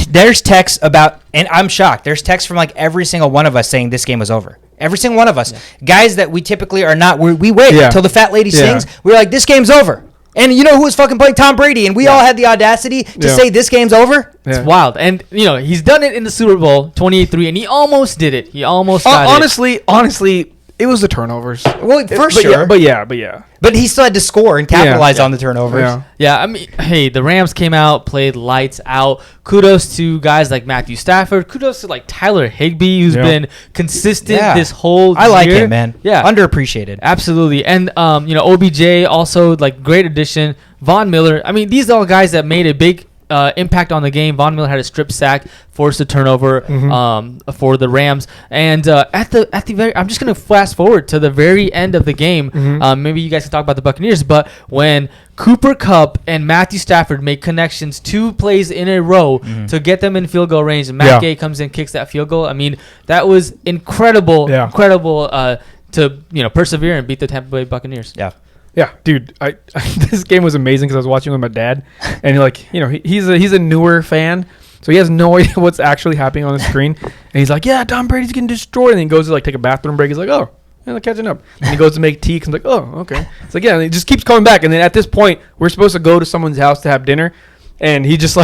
there's texts about, and I'm shocked. There's texts from like every single one of us saying this game was over. Every single one of us, guys that we typically are not. We wait until the fat lady sings. We're like, this game's over. And you know who was fucking playing? Tom Brady. And we all had the audacity to say this game's over. It's wild. And, he's done it in the Super Bowl 28-3, and he almost did it. He almost got it. Honestly, it was the turnovers. Well, for sure. But yeah. But he still had to score and capitalize on the turnovers. Yeah, I mean, hey, the Rams came out, played lights out. Kudos to guys like Matthew Stafford. Kudos to, like, Tyler Higbee, who's been consistent this whole year. I like him, man. Yeah. Underappreciated. Absolutely. And, OBJ also, like, great addition. Von Miller. I mean, these are all guys that made a big impact on the game. Von Miller had a strip sack, forced a turnover for the Rams. And at the very, I'm just gonna fast forward to the very end of the game. Maybe you guys can talk about the Buccaneers, but when Cooper Kupp and Matthew Stafford make connections 2 plays in a row to get them in field goal range, and Matt Gay comes in, kicks that field goal. I mean, that was incredible to persevere and beat the Tampa Bay Buccaneers. Yeah, dude, I this game was amazing because I was watching with my dad, and he's a newer fan, so he has no idea what's actually happening on the screen, and he's like, yeah, Tom Brady's getting destroyed, and he goes to take a bathroom break. He's like, oh, they're catching up, and he goes to make tea, and he's like, oh, okay. It's like, yeah, and he just keeps coming back, and then at this point, we're supposed to go to someone's house to have dinner, and he just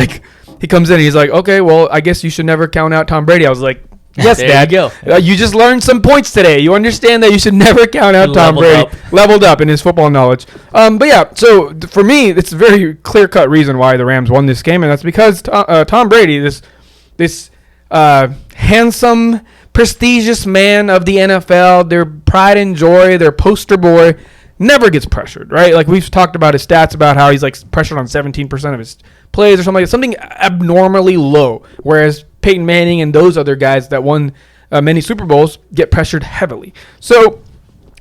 he comes in, and he's like, okay, well, I guess you should never count out Tom Brady. I was like, yes, Dad. You go. You just learned some points today. You understand that you should never count out Tom Brady. Leveled up in his football knowledge. But yeah, so for me, it's a very clear-cut reason why the Rams won this game, and that's because Tom Brady, this handsome, prestigious man of the NFL, their pride and joy, their poster boy, never gets pressured, right? Like, we've talked about his stats about how he's pressured on 17% of his plays or something something abnormally low, whereas Peyton Manning and those other guys that won many Super Bowls get pressured heavily. So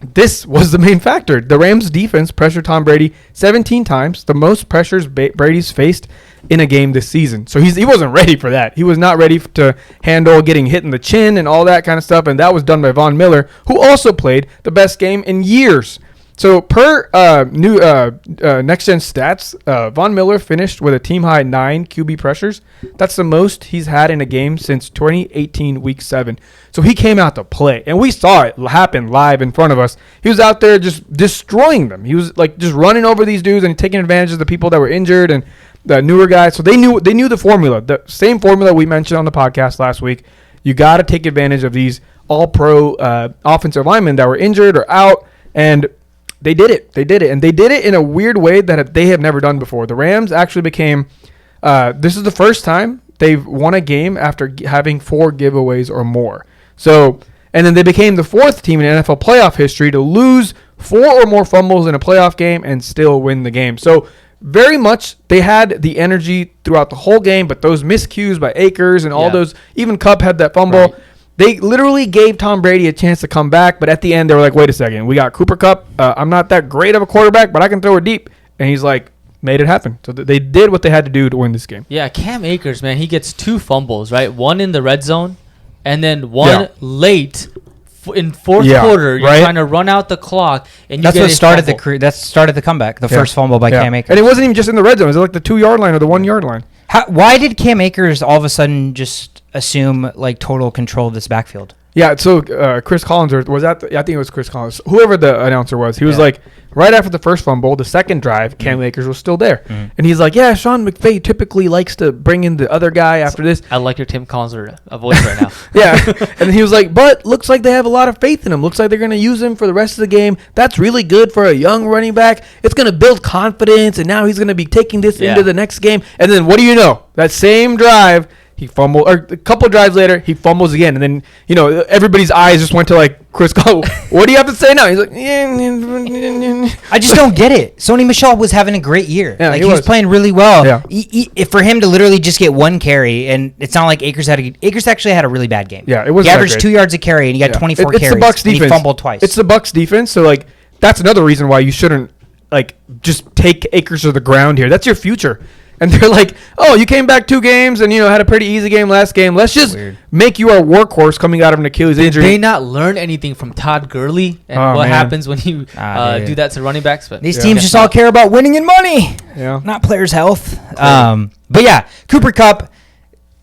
this was the main factor. The Rams defense pressured Tom Brady 17 times, the most pressures Brady's faced in a game this season. So he wasn't ready for that. He was not ready to handle getting hit in the chin and all that kind of stuff, and that was done by Von Miller, who also played the best game in years. So per new Next Gen stats, Von Miller finished with a team-high 9 QB pressures. That's the most he's had in a game since 2018 Week 7. So he came out to play, and we saw it happen live in front of us. He was out there just destroying them. He was just running over these dudes and taking advantage of the people that were injured and the newer guys. So they knew the formula, the same formula we mentioned on the podcast last week. You got to take advantage of these all-pro offensive linemen that were injured or out, and they did it. And they did it in a weird way that they have never done before. The Rams actually became this is the first time they've won a game after having 4 giveaways or more. So, and then they became the 4th team in NFL playoff history to lose 4 or more fumbles in a playoff game and still win the game. So, very much they had the energy throughout the whole game, but those miscues by Akers and all those, even Kupp had that fumble. Right. They literally gave Tom Brady a chance to come back, but at the end, they were like, wait a second. We got Cooper Kupp. I'm not that great of a quarterback, but I can throw it deep. And he's like, made it happen. So they did what they had to do to win this game. Yeah, Cam Akers, man, he gets 2 fumbles, right? One in the red zone, and then one late in fourth quarter. You're trying to run out the clock, and you that started the comeback, the first fumble by Cam Akers. And it wasn't even just in the red zone. It was like the 2-yard line or the 1-yard line. Why did Cam Akers all of a sudden just assume total control of this backfield? Yeah, so Chris Collins, I think it was Chris Collins, whoever the announcer was, he was like, right after the first fumble, the second drive, Cam Akers was still there. And he's like, yeah, Sean McVay typically likes to bring in the other guy after this. I like your Tim Collins voice right now. Yeah, and he was like, but looks like they have a lot of faith in him. Looks like they're going to use him for the rest of the game. That's really good for a young running back. It's going to build confidence, and now he's going to be taking this into the next game. And then what do you know? That same drive, he fumbled, or a couple drives later, he fumbles again. And then, everybody's eyes just went to Chris Cole. What do you have to say now? He's like, I just don't get it. Sony Michel was having a great year. Yeah, he was playing really well. Yeah. For him to literally just get 1 carry, and it's not like Akers actually had a really bad game. Yeah, it was. He averaged 2 yards a carry, and he got 24 carries. It's the Bucs defense. And he fumbled twice. It's the Bucs defense. So that's another reason why you shouldn't just take Akers to the ground here. That's your future. And they're like, oh, you came back 2 games and, had a pretty easy game last game. Let's just make you our workhorse coming out of an Achilles injury. Did they not learn anything from Todd Gurley and what happens when you do that to running backs? But these teams just all care about winning and money, not players' health. But yeah, Cooper Kupp,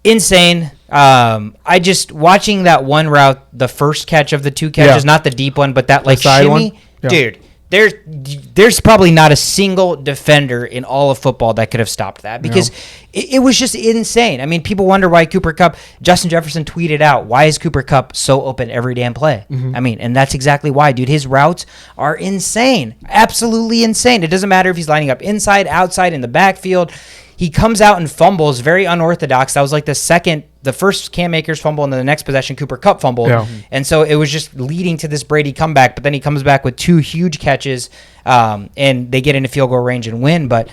insane. I just, watching that one route, the first catch of the 2 catches, not the deep one, but that shimmy. Dude, there's probably not a single defender in all of football that could have stopped that because it was just insane. I mean, people wonder why Cooper Kupp, Justin Jefferson tweeted out, why is Cooper Kupp so open every damn play? I mean, and that's exactly why, dude. His routes are insane. Absolutely insane. It doesn't matter if he's lining up inside, outside, in the backfield. He comes out and fumbles, very unorthodox. That was like the first Cam Akers fumble, and then the next possession, Cooper Kupp fumbled. Yeah. And so it was just leading to this Brady comeback, but then he comes back with 2 huge catches, and they get into field goal range and win. But,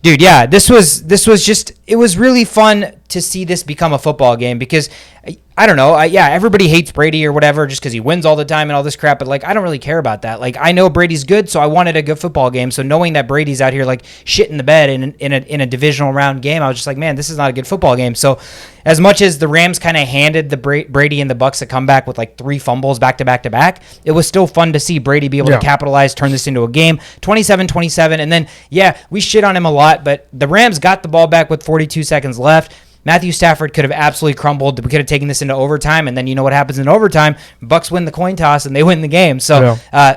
dude, yeah, this was just, it was really fun to see this become a football game because, I don't know, everybody hates Brady or whatever just because he wins all the time and all this crap, but, like, I don't really care about that. Like, I know Brady's good, so I wanted a good football game. So knowing that Brady's out here, like, shit in the bed in a divisional round game, I was just like, man, this is not a good football game. So as much as the Rams kind of handed the Brady and the Bucs a comeback with, like, 3 fumbles back to back to back, it was still fun to see Brady be able to capitalize, turn this into a game, 27-27, and then, we shit on him a lot, but the Rams got the ball back with 42 seconds left. Matthew Stafford could have absolutely crumbled. We could have taken this into overtime, and then you know what happens in overtime. Bucs win the coin toss, and they win the game. So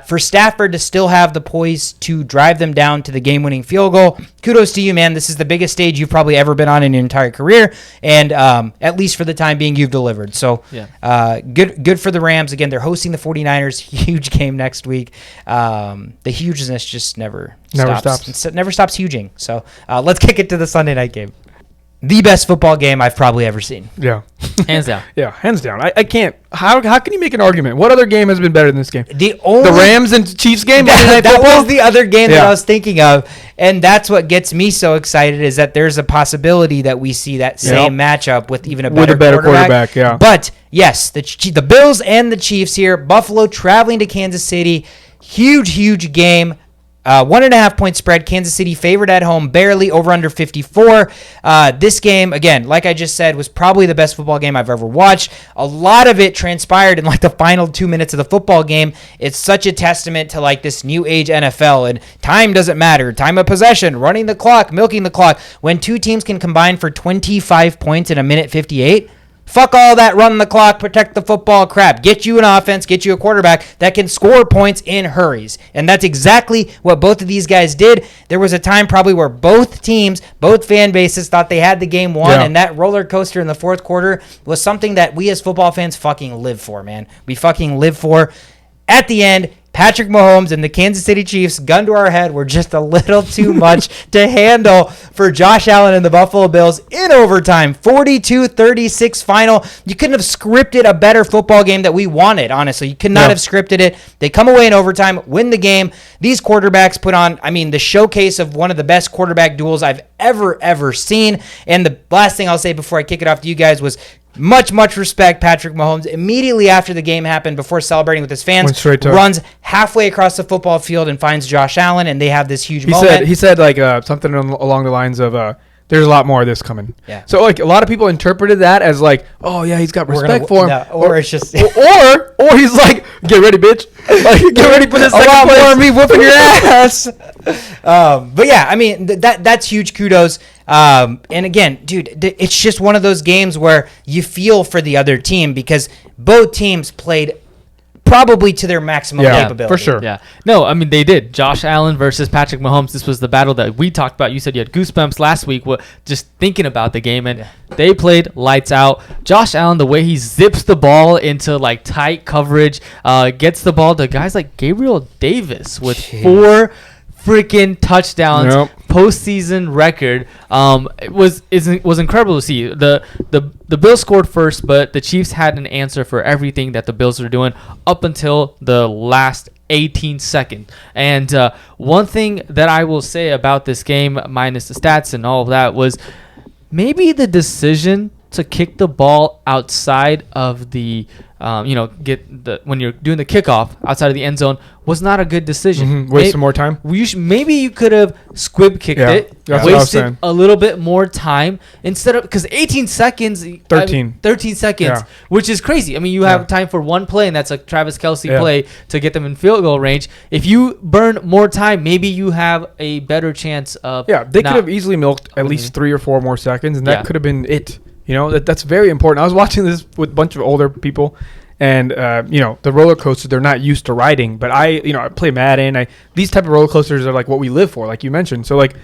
for Stafford to still have the poise to drive them down to the game-winning field goal, kudos to you, man. This is the biggest stage you've probably ever been on in your entire career, and at least for the time being, you've delivered. So good for the Rams. Again, they're hosting the 49ers. Huge game next week. The hugeness just never stops. It never stops huging. So let's kick it to the Sunday night game. The best football game I've probably ever seen. Yeah. Hands down. Yeah, hands down. I can't. How can you make an argument? What other game has been better than this game? The Rams and Chiefs game? That was the other game that I was thinking of. And that's what gets me so excited is that there's a possibility that we see that same matchup with even a better quarterback. Yeah. But, yes, the Bills and the Chiefs here. Buffalo traveling to Kansas City. Huge game. 1.5 point spread. Kansas City favored at home, barely, over under 54. This game, again, like I just said, was probably the best football game I've ever watched. A lot of it transpired in like the final 2 minutes of the football game. It's such a testament to like this new age NFL, and time doesn't matter. Time of possession, running the clock, milking the clock. When 2 teams can combine for 25 points in a minute 58, fuck all that run the clock, protect the football crap. Get you an offense, get you a quarterback that can score points in hurries. And that's exactly what both of these guys did. There was a time probably where both teams, both fan bases thought they had the game won, and that roller coaster in the fourth quarter was something that we as football fans fucking live for, man. We fucking live for. At the end, Patrick Mahomes and the Kansas City Chiefs, gun to our head, were just a little too much to handle for Josh Allen and the Buffalo Bills in overtime. 42-36 final. You couldn't have scripted a better football game that we wanted, honestly. You could not have scripted it. They come away in overtime, win the game. These quarterbacks put on, the showcase of one of the best quarterback duels I've ever seen. And the last thing I'll say before I kick it off to you guys was much respect. Patrick Mahomes, immediately after the game happened, before celebrating with his fans, runs halfway across the football field and finds Josh Allen, and they have this huge moment. He said like something along the lines of, there's a lot more of this coming. Yeah. So like a lot of people interpreted that as like, oh yeah, he's got respect for him. No, or it's just or he's like, get ready, bitch. Like, get ready for this. A lot more of me whooping your ass. But yeah, that's huge kudos. And again, dude, it's just one of those games where you feel for the other team because both teams played probably to their maximum capability. For sure. Yeah. No, they did. Josh Allen versus Patrick Mahomes. This was the battle that we talked about. You said you had goosebumps last week just thinking about the game, and they played lights out. Josh Allen, the way he zips the ball into like tight coverage, gets the ball to guys like Gabriel Davis with 4 freaking touchdowns, postseason record. It was incredible to see. The Bills scored first, but the Chiefs had an answer for everything that the Bills were doing up until the last 18 seconds. And one thing that I will say about this game, minus the stats and all of that, was maybe the decision to kick the ball outside of the when you're doing the kickoff outside of the end zone was not a good decision. Waste some more time. Maybe you could have squib kicked it, wasted a little bit more time instead of, because 18 seconds, 13 seconds, which is crazy. You have time for one play, and that's a Travis Kelce play to get them in field goal range. If you burn more time, maybe you have a better chance of. Yeah, they could have easily milked at least 3 or 4 more seconds, and that could have been it. That's very important. I was watching this with a bunch of older people, And the roller coasters they're not used to riding. But I play Madden. These type of roller coasters are like what we live for, like you mentioned. So like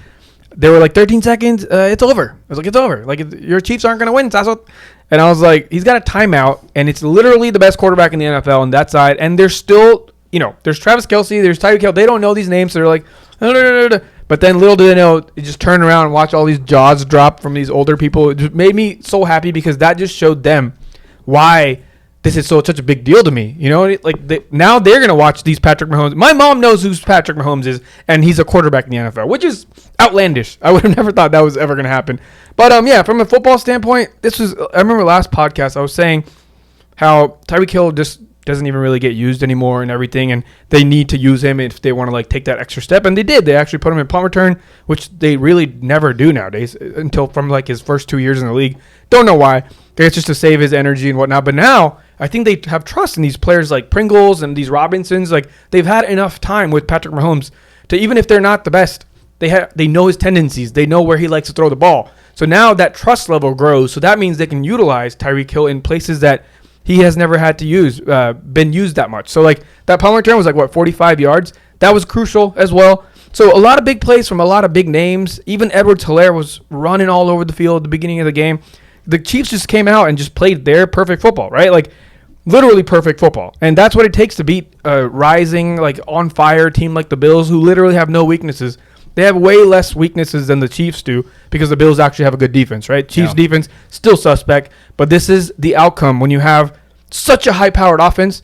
they were like 13 seconds, it's over. I was like, it's over. Like your Chiefs aren't gonna win, Sasso. And I was like, he's got a timeout, and it's literally the best quarterback in the NFL on that side. And there's still, there's Travis Kelce, there's Tyreek Hill. They don't know these names, so they're like, no. But then little do they know, you just turn around and watch all these jaws drop from these older people. It just made me so happy because that just showed them why this is such a big deal to me. Now they're going to watch these Patrick Mahomes. My mom knows who Patrick Mahomes is, and he's a quarterback in the NFL, which is outlandish. I would have never thought that was ever going to happen. But, from a football standpoint, I remember last podcast I was saying how Tyreek Hill just doesn't even really get used anymore and everything, and they need to use him if they want to take that extra step, and they did. They actually put him in punt return, which they really never do nowadays until from his first 2 years in the league. Don't know why. It's just to save his energy and whatnot. But now I think they have trust in these players like Pringles and these Robinsons. They've had enough time with Patrick Mahomes to, even if they're not the best, they know his tendencies. They know where he likes to throw the ball. So now that trust level grows. So that means they can utilize Tyreek Hill in places that he has never had to been used that much. So that punt return was 45 yards. That was crucial as well. So a lot of big plays from a lot of big names. Even Edwards-Helaire was running all over the field at the beginning of the game. The Chiefs just came out and just played their perfect football, right? Literally perfect football. And that's what it takes to beat a rising, on fire team like the Bills, who literally have no weaknesses. They have way less weaknesses than the Chiefs do because the Bills actually have a good defense, right? Chiefs defense, still suspect. But this is the outcome when you have such a high-powered offense.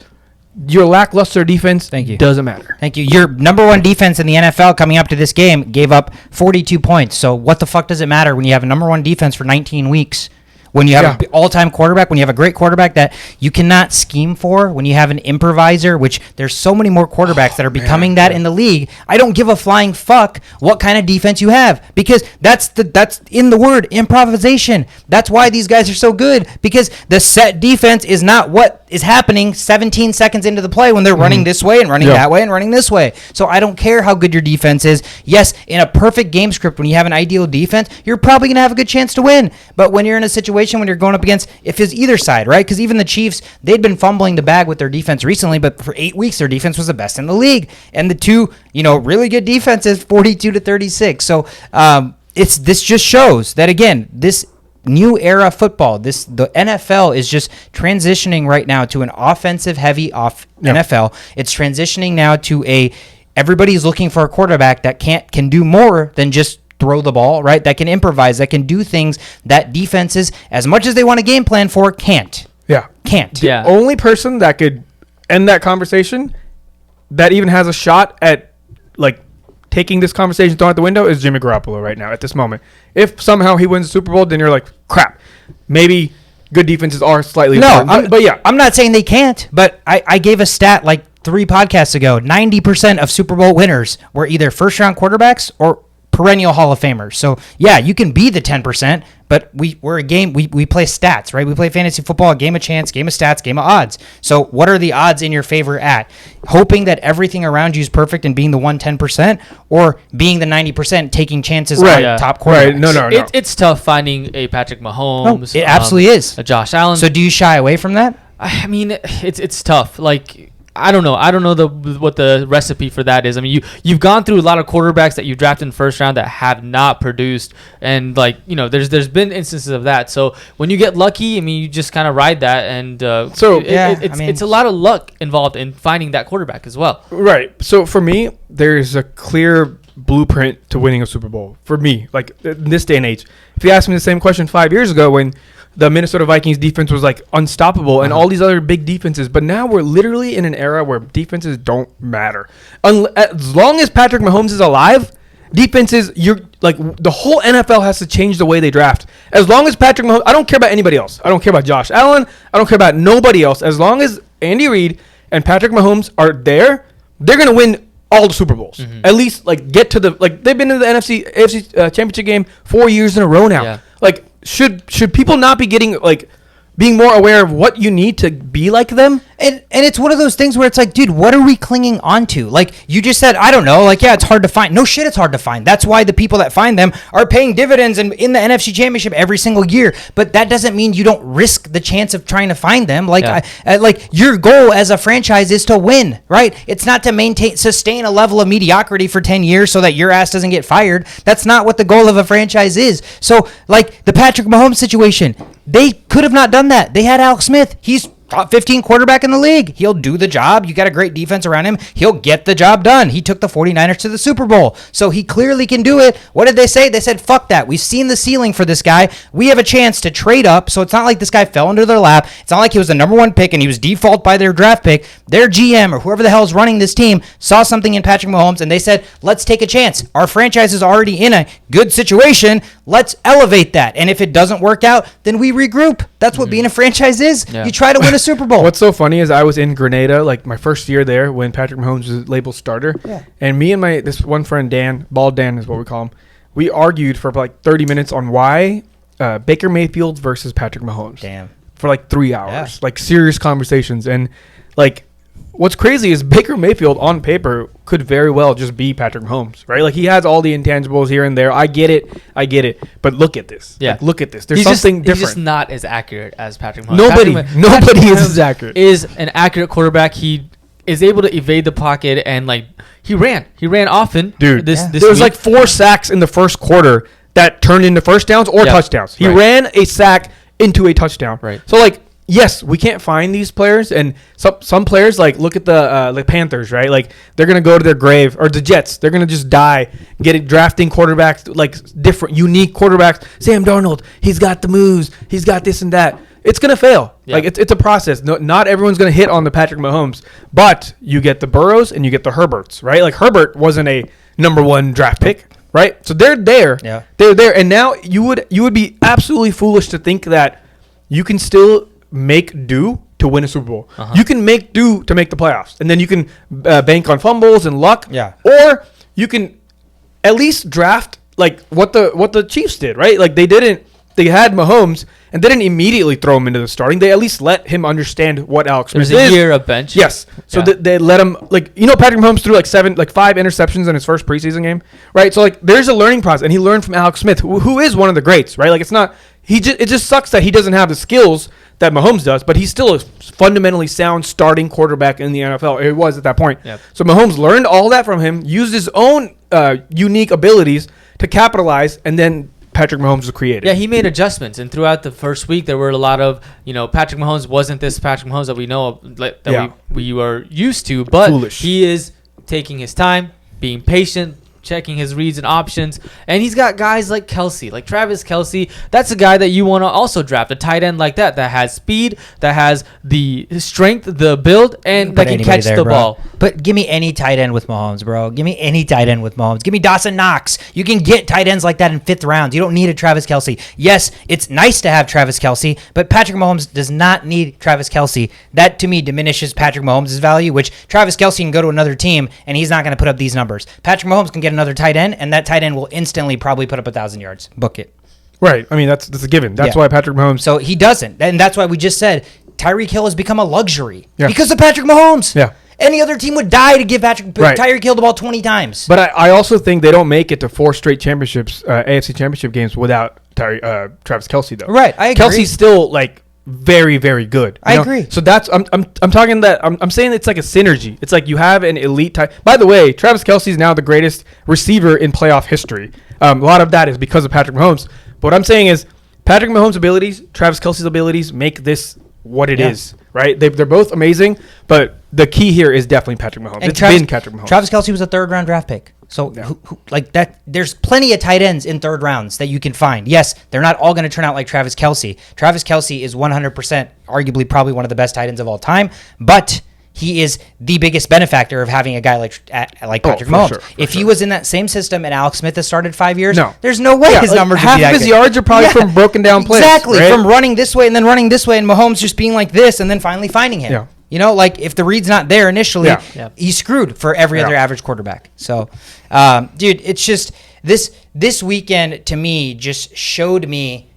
Your lackluster defense doesn't matter. Thank you. Your number one defense in the NFL coming up to this game gave up 42 points. So what the fuck does it matter when you have a number one defense for 19 weeks? When you have an all-time quarterback, when you have a great quarterback that you cannot scheme for, when you have an improviser, which there's so many more quarterbacks that are becoming that in the league, I don't give a flying fuck what kind of defense you have, because that's in the word improvisation. That's why these guys are so good, because the set defense is not what is happening 17 seconds into the play when they're running this way and running that way and running this way. So I don't care how good your defense is. Yes, in a perfect game script, when you have an ideal defense, you're probably going to have a good chance to win. But when you're in a situation when you're going up against, if it's either side, right? Because even the Chiefs, they'd been fumbling the bag with their defense recently, but for 8 weeks, their defense was the best in the league. And the two, really good defenses, 42-36. So this just shows that, again, this new era football, the NFL is just transitioning right now to an offensive heavy NFL. It's transitioning now to everybody's looking for a quarterback that can do more than just throw the ball, right? That can improvise, that can do things that defenses, as much as they want a game plan for, can't. Yeah. Can't. The only person that could end that conversation, that even has a shot at taking this conversation thrown out the window, is Jimmy Garoppolo right now at this moment. If somehow he wins the Super Bowl, then you're like, crap. Maybe good defenses are slightly important. But yeah. I'm not saying they can't, but I gave a stat 3 podcasts ago. 90% of Super Bowl winners were either first-round quarterbacks or perennial Hall of Famers. So yeah, you can be the 10%, but we're a game. We play stats, right? We play fantasy football, a game of chance, game of stats, game of odds. So what are the odds in your favor at? Hoping that everything around you is perfect and being the 110%, or being the 90%, taking chances on top quarterbacks. Right. No. It's tough finding a Patrick Mahomes. It absolutely is. A Josh Allen. So do you shy away from that? I mean, it's tough. I don't know. I don't know what the recipe for that is. I mean, you've gone through a lot of quarterbacks that you drafted in the first round that have not produced, and there's been instances of that. So when you get lucky, I mean, you just kind of ride that, and it's a lot of luck involved in finding that quarterback as well. Right. So for me, there's a clear blueprint to winning a Super Bowl. For me, in this day and age, if you asked me the same question 5 years ago when the Minnesota Vikings defense was unstoppable and all these other big defenses. But now we're literally in an era where defenses don't matter. As long as Patrick Mahomes is alive, defenses, the whole NFL has to change the way they draft. As long as Patrick Mahomes, I don't care about anybody else. I don't care about Josh Allen. I don't care about nobody else. As long as Andy Reid and Patrick Mahomes are there, they're going to win all the Super Bowls. Mm-hmm. At least get to they've been in the AFC championship game 4 years in a row now. Yeah. Should people not be getting being more aware of what you need to be like them And it's one of those things where it's like, dude, what are we clinging on to? Like, you just said, I don't know. Like, yeah, it's hard to find. No shit, it's hard to find. That's why the people that find them are paying dividends in the NFC Championship every single year. But that doesn't mean you don't risk the chance of trying to find them. Like, like your goal as a franchise is to win, right? It's not to sustain a level of mediocrity for 10 years so that your ass doesn't get fired. That's not what the goal of a franchise is. So, like, the Patrick Mahomes situation, they could have not done that. They had Alex Smith. He's top 15 quarterback in the league. He'll do the job. You got a great defense around him. He'll get the job done. He took the 49ers to the Super Bowl. So he clearly can do it. What did they say? They said, fuck that. We've seen the ceiling for this guy. We have a chance to trade up. So it's not like this guy fell into their lap. It's not like he was the number one pick and he was default by their draft pick. Their GM or whoever the hell is running this team saw something in Patrick Mahomes and they said, let's take a chance. Our franchise is already in a good situation. Let's elevate that. And if it doesn't work out, then we regroup. That's what being a franchise is. Yeah. You try to win a Super Bowl. What's so funny is I was in Grenada, like my first year there when Patrick Mahomes was labeled starter. Yeah. And me and this one friend, Dan, Bald Dan is what we call him, we argued for like 30 minutes on why Baker Mayfield versus Patrick Mahomes. Damn. For like 3 hours. Like serious conversations. And like what's crazy is Baker Mayfield on paper could very well just be Patrick Mahomes, right? Like he has all the intangibles here and there. I get it. But look at this. Yeah. Like, look at this. There's something different. He's just not as accurate as Patrick Mahomes. Nobody is as accurate. Is an accurate quarterback. He is able to evade the pocket and like he ran there was like 4 sacks in the first quarter that turned into first downs or touchdowns. He ran a sack into a touchdown. Right. So like, yes, we can't find these players, and some players like look at the Panthers, right? Like they're gonna go to their grave, or the Jets. They're gonna just die, drafting quarterbacks like different, unique quarterbacks. Sam Darnold, he's got the moves, he's got this and that. It's gonna fail. Yeah. Like it's a process. No, not everyone's gonna hit on the Patrick Mahomes, but you get the Burrows and you get the Herberts, right? Like Herbert wasn't a number 1 draft pick, right? So they're there. Yeah. They're there, and now you would be absolutely foolish to think that you can still make do to win a Super Bowl. You can make do to make the playoffs, and then you can bank on fumbles and luck. Yeah. Or you can at least draft like what the Chiefs did, right? Like they had Mahomes and they didn't immediately throw him into the starting. They at least let him understand what Alex Smith is. There's a year of bench. Yes. So they let him Patrick Mahomes threw like 5 interceptions in his first preseason game, right? So like there's a learning process, and he learned from Alex Smith, who is one of the greats, right? Like it just sucks that he doesn't have the skills that Mahomes does, but he's still a fundamentally sound starting quarterback in the NFL. It was at that point. Yep. So Mahomes learned all that from him, used his own unique abilities to capitalize, and then Patrick Mahomes was created. Yeah, he made adjustments, and throughout the first week, there were a lot of, Patrick Mahomes wasn't this Patrick Mahomes that we know of, we were used to, but Foolish. He is taking his time, being patient, checking his reads and options, and he's got guys like Kelce, like Travis Kelce. That's a guy that you want to also draft, a tight end like that has speed, that has the strength, the build, and that can catch the ball. But give me any tight end with Mahomes, bro. Give me any tight end with Mahomes. Give me Dawson Knox. You can get tight ends like that in 5th rounds. You don't need a Travis Kelce. Yes, it's nice to have Travis Kelce, but Patrick Mahomes does not need Travis Kelce. That, to me, diminishes Patrick Mahomes' value, which Travis Kelce can go to another team, and he's not going to put up these numbers. Patrick Mahomes can get another tight end, and that tight end will instantly probably put up 1,000 yards. Book it. Right. I mean, that's a given. That's why Patrick Mahomes. So he doesn't, and that's why we just said Tyreek Hill has become a luxury because of Patrick Mahomes. Yeah. Any other team would die to give Tyreek Hill the ball 20 times. But I also think they don't make it to 4 straight championships, AFC championship games without Travis Kelce, though. Right. I agree. Kelce's still like very, very good. I agree. So that's I'm talking that I'm saying it's like a synergy. It's like you have an elite type. By the way, Travis Kelce is now the greatest receiver in playoff history. A lot of that is because of Patrick Mahomes. But what I'm saying is Patrick Mahomes' abilities, Travis Kelce's abilities make this what it is, right? They're both amazing, but the key here is definitely Patrick Mahomes. It's been Patrick Mahomes. Travis Kelce was a 3rd-round draft pick. So, who, like that, there's plenty of tight ends in 3rd rounds that you can find. Yes, they're not all going to turn out like Travis Kelce. Travis Kelce is 100%, arguably probably one of the best tight ends of all time, but he is the biggest benefactor of having a guy like Patrick Mahomes. If he was in that same system and Alex Smith has started 5 years, there's no way his numbers would be that good. Half of his yards are probably from broken down plays. Exactly, right? from running this way and then running this way, and Mahomes just being like this and then finally finding him. Yeah. You know, like if the read's not there initially, he's screwed for every other average quarterback. So, dude, it's just this weekend to me just showed me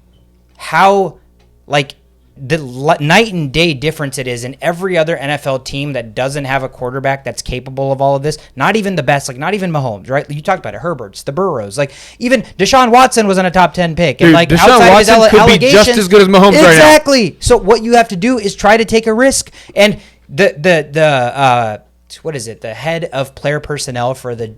how like night and day difference it is in every other NFL team that doesn't have a quarterback that's capable of all of this. Not even the best, like not even Mahomes, right? You talked about it, Herberts, the Burrows, like even Deshaun Watson was on a top 10 pick, and like Deshaun outside Watson of his could be just as good as Mahomes right now. Exactly. So what you have to do is try to take a risk, and the what is it? The head of player personnel for the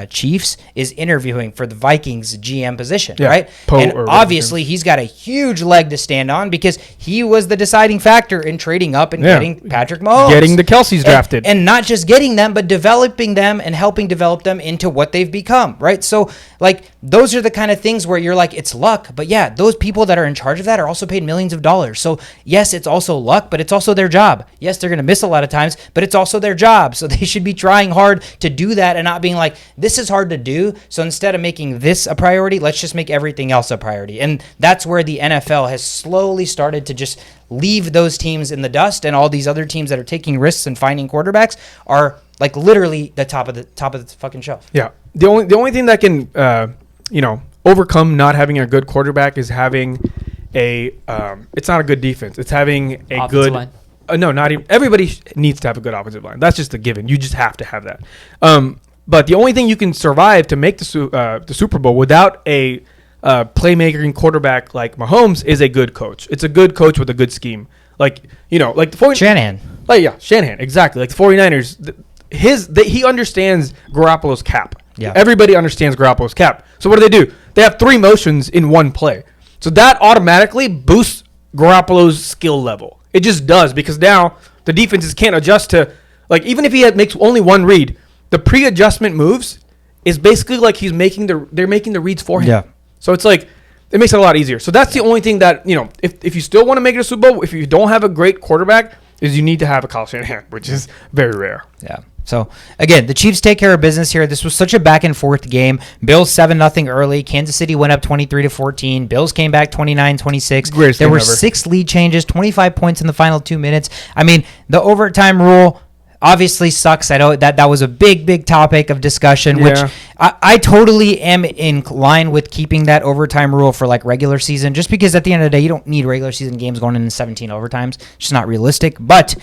Chiefs is interviewing for the Vikings GM position, right? And obviously he's got a huge leg to stand on because he was the deciding factor in trading up and getting Patrick Mahomes. Getting the Kelce's drafted. And not just getting them, but developing them and helping develop them into what they've become, right? So, like, those are the kind of things where you're like, it's luck. But yeah, those people that are in charge of that are also paid millions of dollars. So, yes, it's also luck, but it's also their job. Yes, they're going to miss a lot of times, but it's also their job. So they should be trying hard to do that and not being like, this is hard to do, so instead of making this a priority, let's just make everything else a priority. And that's where the NFL has slowly started to just leave those teams in the dust, and all these other teams that are taking risks and finding quarterbacks are like literally the top of the fucking shelf. Yeah. The only thing that can overcome not having a good quarterback is having it's not a good defense. It's having a offensive good line. No, not even. Everybody needs to have a good offensive line. That's just a given. You just have to have that. But the only thing you can survive to make the Super Bowl without a playmaking quarterback like Mahomes is a good coach. It's a good coach with a good scheme. Like the 49ers. Shanahan. Shanahan, exactly. Like the 49ers, he understands Garoppolo's cap. Yeah. Everybody understands Garoppolo's cap. So what do? They have 3 motions in one play. So that automatically boosts Garoppolo's skill level. It just does, because now the defenses can't adjust to, like, even if he makes only one read, the pre-adjustment moves is basically like they're making the reads for him. Yeah. So it's like, it makes it a lot easier. So that's the only thing that, if you still want to make it a Super Bowl, if you don't have a great quarterback, is you need to have a Kyle Shanahan, which is very rare. Yeah. So, again, the Chiefs take care of business here. This was such a back-and-forth game. Bills 7-0 early. Kansas City went up 23-14. Bills came back 29-26. There were 6 lead changes, 25 points in the final 2 minutes. I mean, the overtime rule obviously sucks. I know that was a big topic of discussion, which I totally am in line with keeping that overtime rule for like regular season, just because at the end of the day, you don't need regular season games going into 17 overtimes. It's just not realistic. But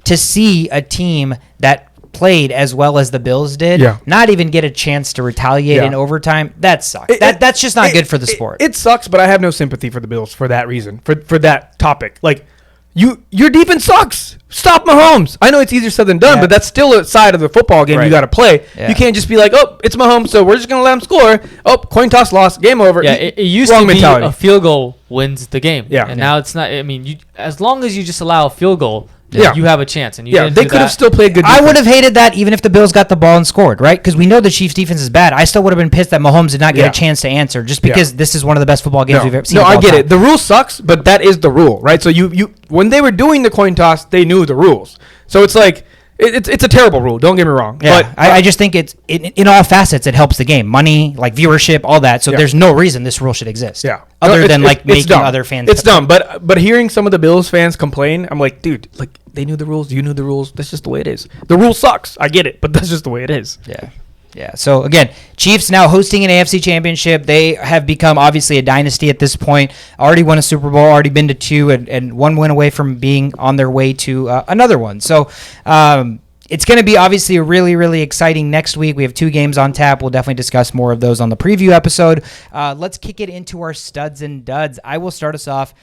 to see a team that played as well as the Bills did, not even get a chance to retaliate in overtime, that sucks. That's just not good for the sport. It sucks, but I have no sympathy for the Bills for that reason, for that topic. Like, your defense sucks. Stop Mahomes. I know it's easier said than done, but that's still a side of the football game you got to play. Yeah. You can't just be like, oh, it's Mahomes, so we're just going to let him score. Oh, coin toss loss, game over. Yeah, it used to be a field goal wins the game. Yeah. And now it's not. I mean, as long as you just allow a field goal, you have a chance. And they could have still played good defense. I would have hated that even if the Bills got the ball and scored, right? Because we know the Chiefs' defense is bad. I still would have been pissed that Mahomes did not get a chance to answer, just because this is one of the best football games we've ever seen. No, I get it. The rule sucks, but that is the rule, right? So you when they were doing the coin toss, they knew the rules. So it's like, it's a terrible rule. Don't get me wrong. Yeah, but I just think it's in all facets it helps the game, money, like viewership, all that. So there's no reason this rule should exist. Yeah, other than making other fans. It's dumb. But hearing some of the Bills fans complain, I'm like, dude, like they knew the rules, you knew the rules. That's just the way it is. The rule sucks. I get it, but that's just the way it is. Yeah. Yeah. So again, Chiefs now hosting an AFC championship. They have become obviously a dynasty at this point. Already won a Super Bowl, already been to 2, and 1 win away from being on their way to another one. So it's going to be obviously a really, really exciting next week. We have 2 games on tap. We'll definitely discuss more of those on the preview episode. Let's kick it into our studs and duds. I will start us off.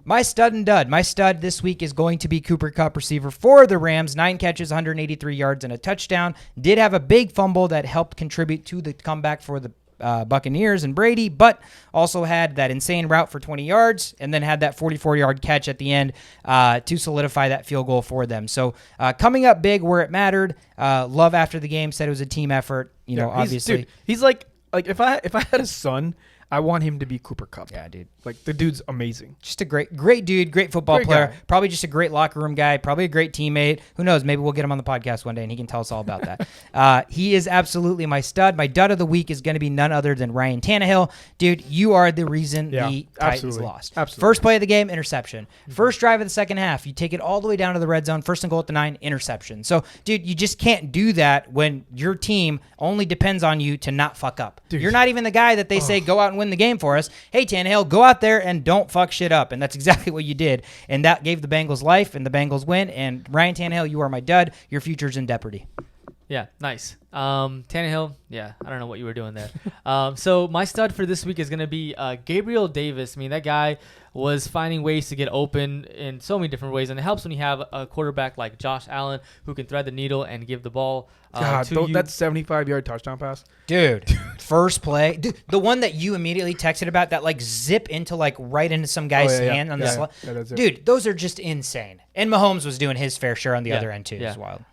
My stud and dud. My stud this week is going to be Cooper Kupp, receiver for the Rams. 9 catches, 183 yards, and a touchdown. Did have a big fumble that helped contribute to the comeback for the Buccaneers and Brady, but also had that insane route for 20 yards and then had that 44-yard catch at the end to solidify that field goal for them. So coming up big where it mattered. Love after the game said it was a team effort. Obviously. He's like if I had a son, I want him to be Cooper Kupp. Yeah, dude. Like, the dude's amazing. Just a great dude, great football player. Guy. Probably just a great locker room guy. Probably a great teammate. Who knows? Maybe we'll get him on the podcast one day and he can tell us all about that. He is absolutely my stud. My dud of the week is going to be none other than Ryan Tannehill. Dude, you are the reason the Titans lost. Absolutely. First play of the game, interception. First drive of the second half, you take it all the way down to the red zone. First and goal at the 9, interception. So, dude, you just can't do that when your team only depends on you to not fuck up. Dude. You're not even the guy that they say go out and and win the game for us. Hey, Tannehill, go out there and don't fuck shit up. And that's exactly what you did. And that gave the Bengals life, and the Bengals win. And Ryan Tannehill, you are my dud. Your future's in jeopardy. Yeah, nice. Tannehill, yeah, I don't know what you were doing there. So my stud for this week is going to be Gabriel Davis. I mean, that guy was finding ways to get open in so many different ways, and it helps when you have a quarterback like Josh Allen who can thread the needle and give the ball to you. That 75-yard touchdown pass. Dude, first play. Dude, the one that you immediately texted about that like zip into like right into some guy's hand on the slot. Dude, those are just insane. And Mahomes was doing his fair share on the other end too. It's wild.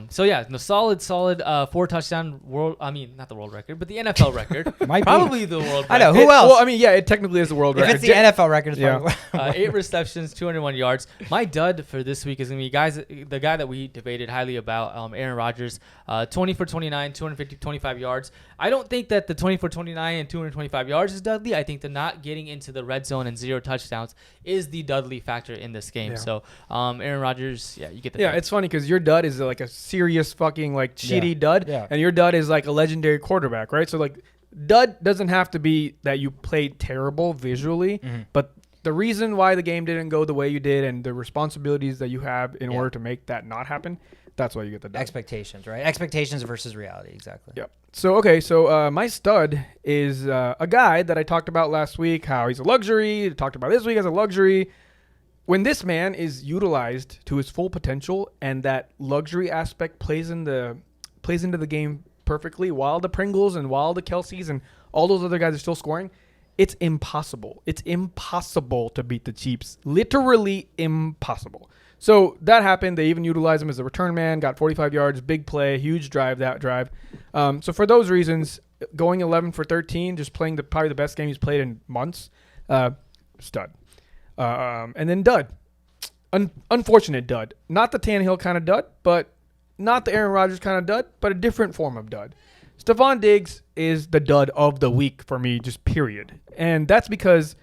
So yeah, the solid 4 touchdown not the world record, but the NFL record. Might probably be. the world record. I know, who else? Well, I mean, yeah, it technically is the world record. If it's the NFL record, it's probably 8 receptions, 201 yards. My dud for this week is going to be the guy that we debated highly about, Aaron Rodgers, 20 for 29, 25 yards. I don't think that the 20 for 29 and 225 yards is Dudley. I think the not getting into the red zone and 0 touchdowns is the Dudley factor in this game. Yeah. So, Aaron Rodgers, yeah, you get the Yeah, dud. it's funny because your dud is like a serious fucking like shitty dud, and your dud is like a legendary quarterback, right? So like dud doesn't have to be that you played terrible visually, but the reason why the game didn't go the way you did and the responsibilities that you have in order to make that not happen, that's why you get the dud. expectations, right? Expectations versus reality, exactly. Yep. So my stud is a guy that I talked about last week, how he's a luxury. Talked about this week as a luxury. When this man is utilized to his full potential and that luxury aspect plays into the game perfectly, while the Pringles and while the Kelseys and all those other guys are still scoring, it's impossible. It's impossible to beat the Chiefs. Literally impossible. So that happened. They even utilized him as a return man, got 45 yards, big play, huge drive, that drive. So for those reasons, going 11 for 13, just playing probably the best game he's played in months, stud. And then dud. Unfortunate dud. Not the Tannehill kind of dud, but not the Aaron Rodgers kind of dud, but a different form of dud. Stephon Diggs is the dud of the week for me, just period. And that's because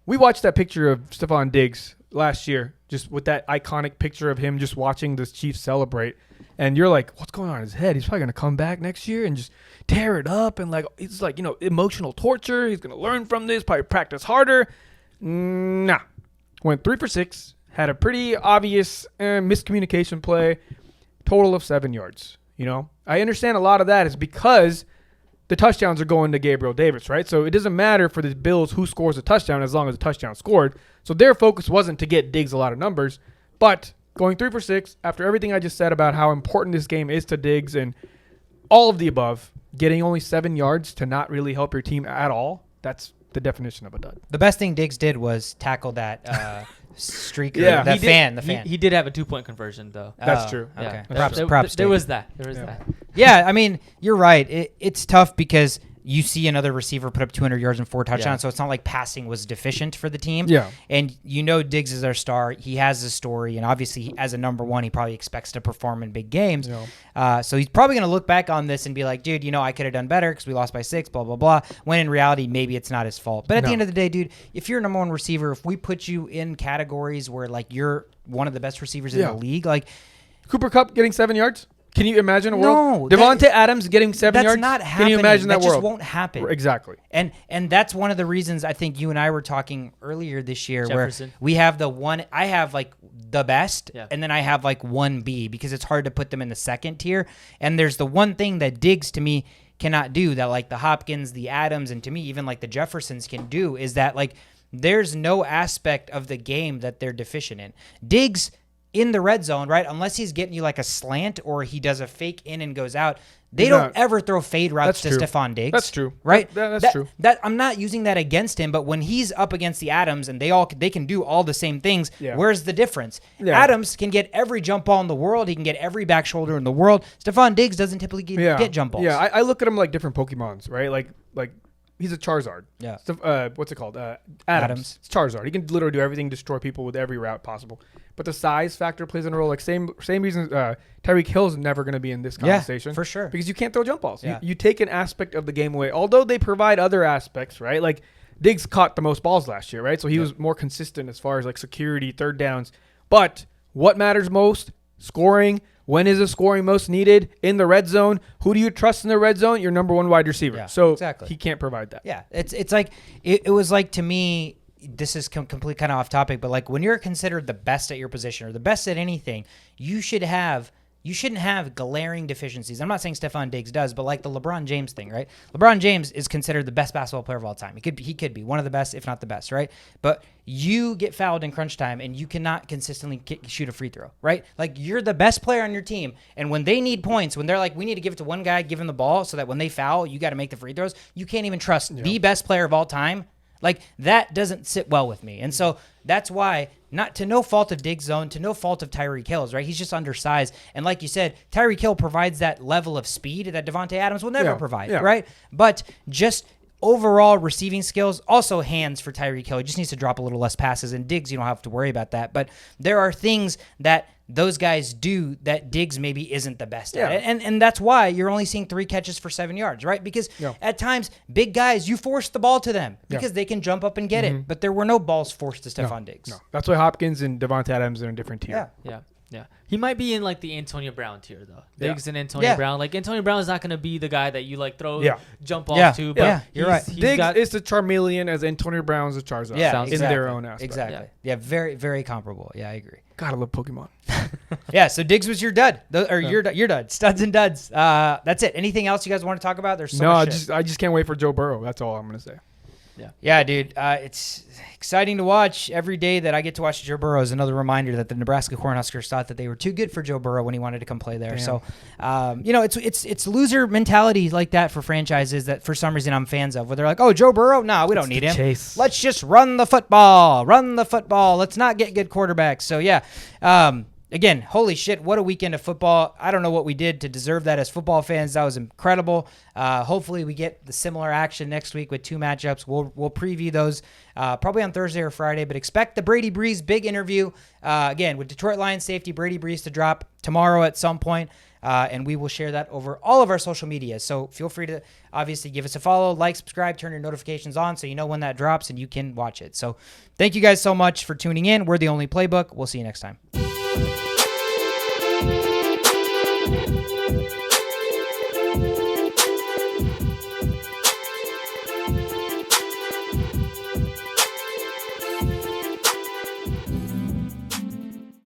we watched that picture of Stephon Diggs last year, just with that iconic picture of him just watching the Chiefs celebrate. And you're like, what's going on in his head? He's probably going to come back next year and just tear it up. And like, it's like, emotional torture. He's going to learn from this, probably practice harder. Nah. Went 3 for 6. Had a pretty obvious miscommunication play. Total of 7 yards. I understand a lot of that is because the touchdowns are going to Gabriel Davis, right? So it doesn't matter for the Bills who scores a touchdown as long as the touchdown scored. So their focus wasn't to get Diggs a lot of numbers. But going 3 for 6, after everything I just said about how important this game is to Diggs and all of the above, getting only 7 yards to not really help your team at all, that's the definition of a dud. The best thing Diggs did was tackle that streaker, Yeah. the fan. He did have a 2-point conversion, though. That's true. Okay. Yeah. Props. There Diggs. was that. Yeah, I mean, you're right. It's tough because you see another receiver put up 200 yards and 4 touchdowns, so it's not like passing was deficient for the team. Yeah. And Diggs is our star. He has a story, and obviously, as a number one, he probably expects to perform in big games. Yeah. So he's probably going to look back on this and be like, dude, I could have done better because we lost by 6, blah, blah, blah. When in reality, maybe it's not his fault. But at the end of the day, dude, if you're a number one receiver, if we put you in categories where, like, you're one of the best receivers in the league, like... Cooper Kupp getting 7 yards? Can you imagine a world? No. Devontae Adams getting 7 yards? That's not happening. Can you imagine that world? That just won't happen. Exactly. And that's one of the reasons I think you and I were talking earlier this year Jefferson. where we have I have like the best, Yeah. and then I have like 1B because it's hard to put them in the second tier. And there's the one thing that Diggs to me cannot do that like the Hopkins, the Adams, and to me even like the Jeffersons can do is that like there's no aspect of the game that they're deficient in. Diggs in the red zone, right? Unless he's getting you like a slant or he does a fake in and goes out, they don't ever throw fade routes to Stephon Diggs. That's true. Right? That's true. That I'm not using that against him, but when he's up against the Adams and they can do all the same things, where's the difference? Yeah. Adams can get every jump ball in the world. He can get every back shoulder in the world. Stephon Diggs doesn't typically get jump balls. Yeah, I look at him like different Pokemons, right? Like he's a Charizard. Yeah. What's it called? Adams. It's Charizard. He can literally do everything, destroy people with every route possible. But the size factor plays in a role. Like same reason Tyreek Hill's never going to be in this conversation. Yeah, for sure. Because you can't throw jump balls. Yeah. You take an aspect of the game away. Although they provide other aspects, right? Like Diggs caught the most balls last year, right? So he was more consistent as far as like security, third downs. But what matters most? scoring. When is the scoring most needed? In the red zone. Who do you trust in the red zone? Your number one wide receiver. Yeah, so exactly. he can't provide that. Yeah, it's like it was like, to me, this is complete kind of off topic, but like when you're considered the best at your position or the best at anything, you shouldn't have glaring deficiencies. I'm not saying Stephon Diggs does, but like the LeBron James thing, right? LeBron James is considered the best basketball player of all time. He could be one of the best, if not the best, right? But you get fouled in crunch time and you cannot consistently shoot a free throw, right? Like, you're the best player on your team, and when they need points, when they're like, we need to give it to one guy, give him the ball so that when they foul, you got to make the free throws. You can't even trust the best player of all time. Like, that doesn't sit well with me. And so that's why, not to no fault of Diggs' zone, to no fault of Tyreek Hill's, right? He's just undersized. And like you said, Tyreek Hill provides that level of speed that Devontae Adams will never provide, right? But just overall receiving skills, also hands for Tyreek Hill. He just needs to drop a little less passes. And Diggs, you don't have to worry about that. But there are things that those guys do that Diggs maybe isn't the best at. And that's why you're only seeing 3 catches for 7 yards, right? Because at times, big guys, you force the ball to them because they can jump up and get it. But there were no balls forced to Stephon Diggs. No. That's why Hopkins and Devontae Adams are in a different tier. Yeah. He might be in like the Antonio Brown tier though. Diggs and Antonio Brown. Like, Antonio Brown is not going to be the guy that you like jump off to. But you're right. Diggs is the Charmeleon as Antonio Brown's the Charizard. Yeah, in their own aspect. Exactly. Yeah, very, very comparable. Yeah, I agree. Gotta love Pokemon. Yeah, so Diggs was your dud, your dud, studs and duds. That's it. Anything else you guys want to talk about? There's so much shit. I just can't wait for Joe Burrow. That's all I'm gonna say. Yeah, dude. It's exciting to watch. Every day that I get to watch Joe Burrow is another reminder that the Nebraska Cornhuskers thought that they were too good for Joe Burrow when he wanted to come play there. Damn. So, it's loser mentality like that for franchises that for some reason I'm fans of, where they're like, oh, Joe Burrow? No, we don't need him. Chase. Let's just run the football. Let's not get good quarterbacks. So, yeah. Again, holy shit, what a weekend of football. I don't know what we did to deserve that as football fans. That was incredible. Hopefully we get the similar action next week with 2 matchups. We'll preview those probably on Thursday or Friday, but expect the Brady Breeze big interview, again, with Detroit Lions safety Brady Breeze to drop tomorrow at some point, and we will share that over all of our social media. So feel free to obviously give us a follow, like, subscribe, turn your notifications on so you know when that drops and you can watch it. So thank you guys so much for tuning in. We're The Only Playbook. We'll see you next time.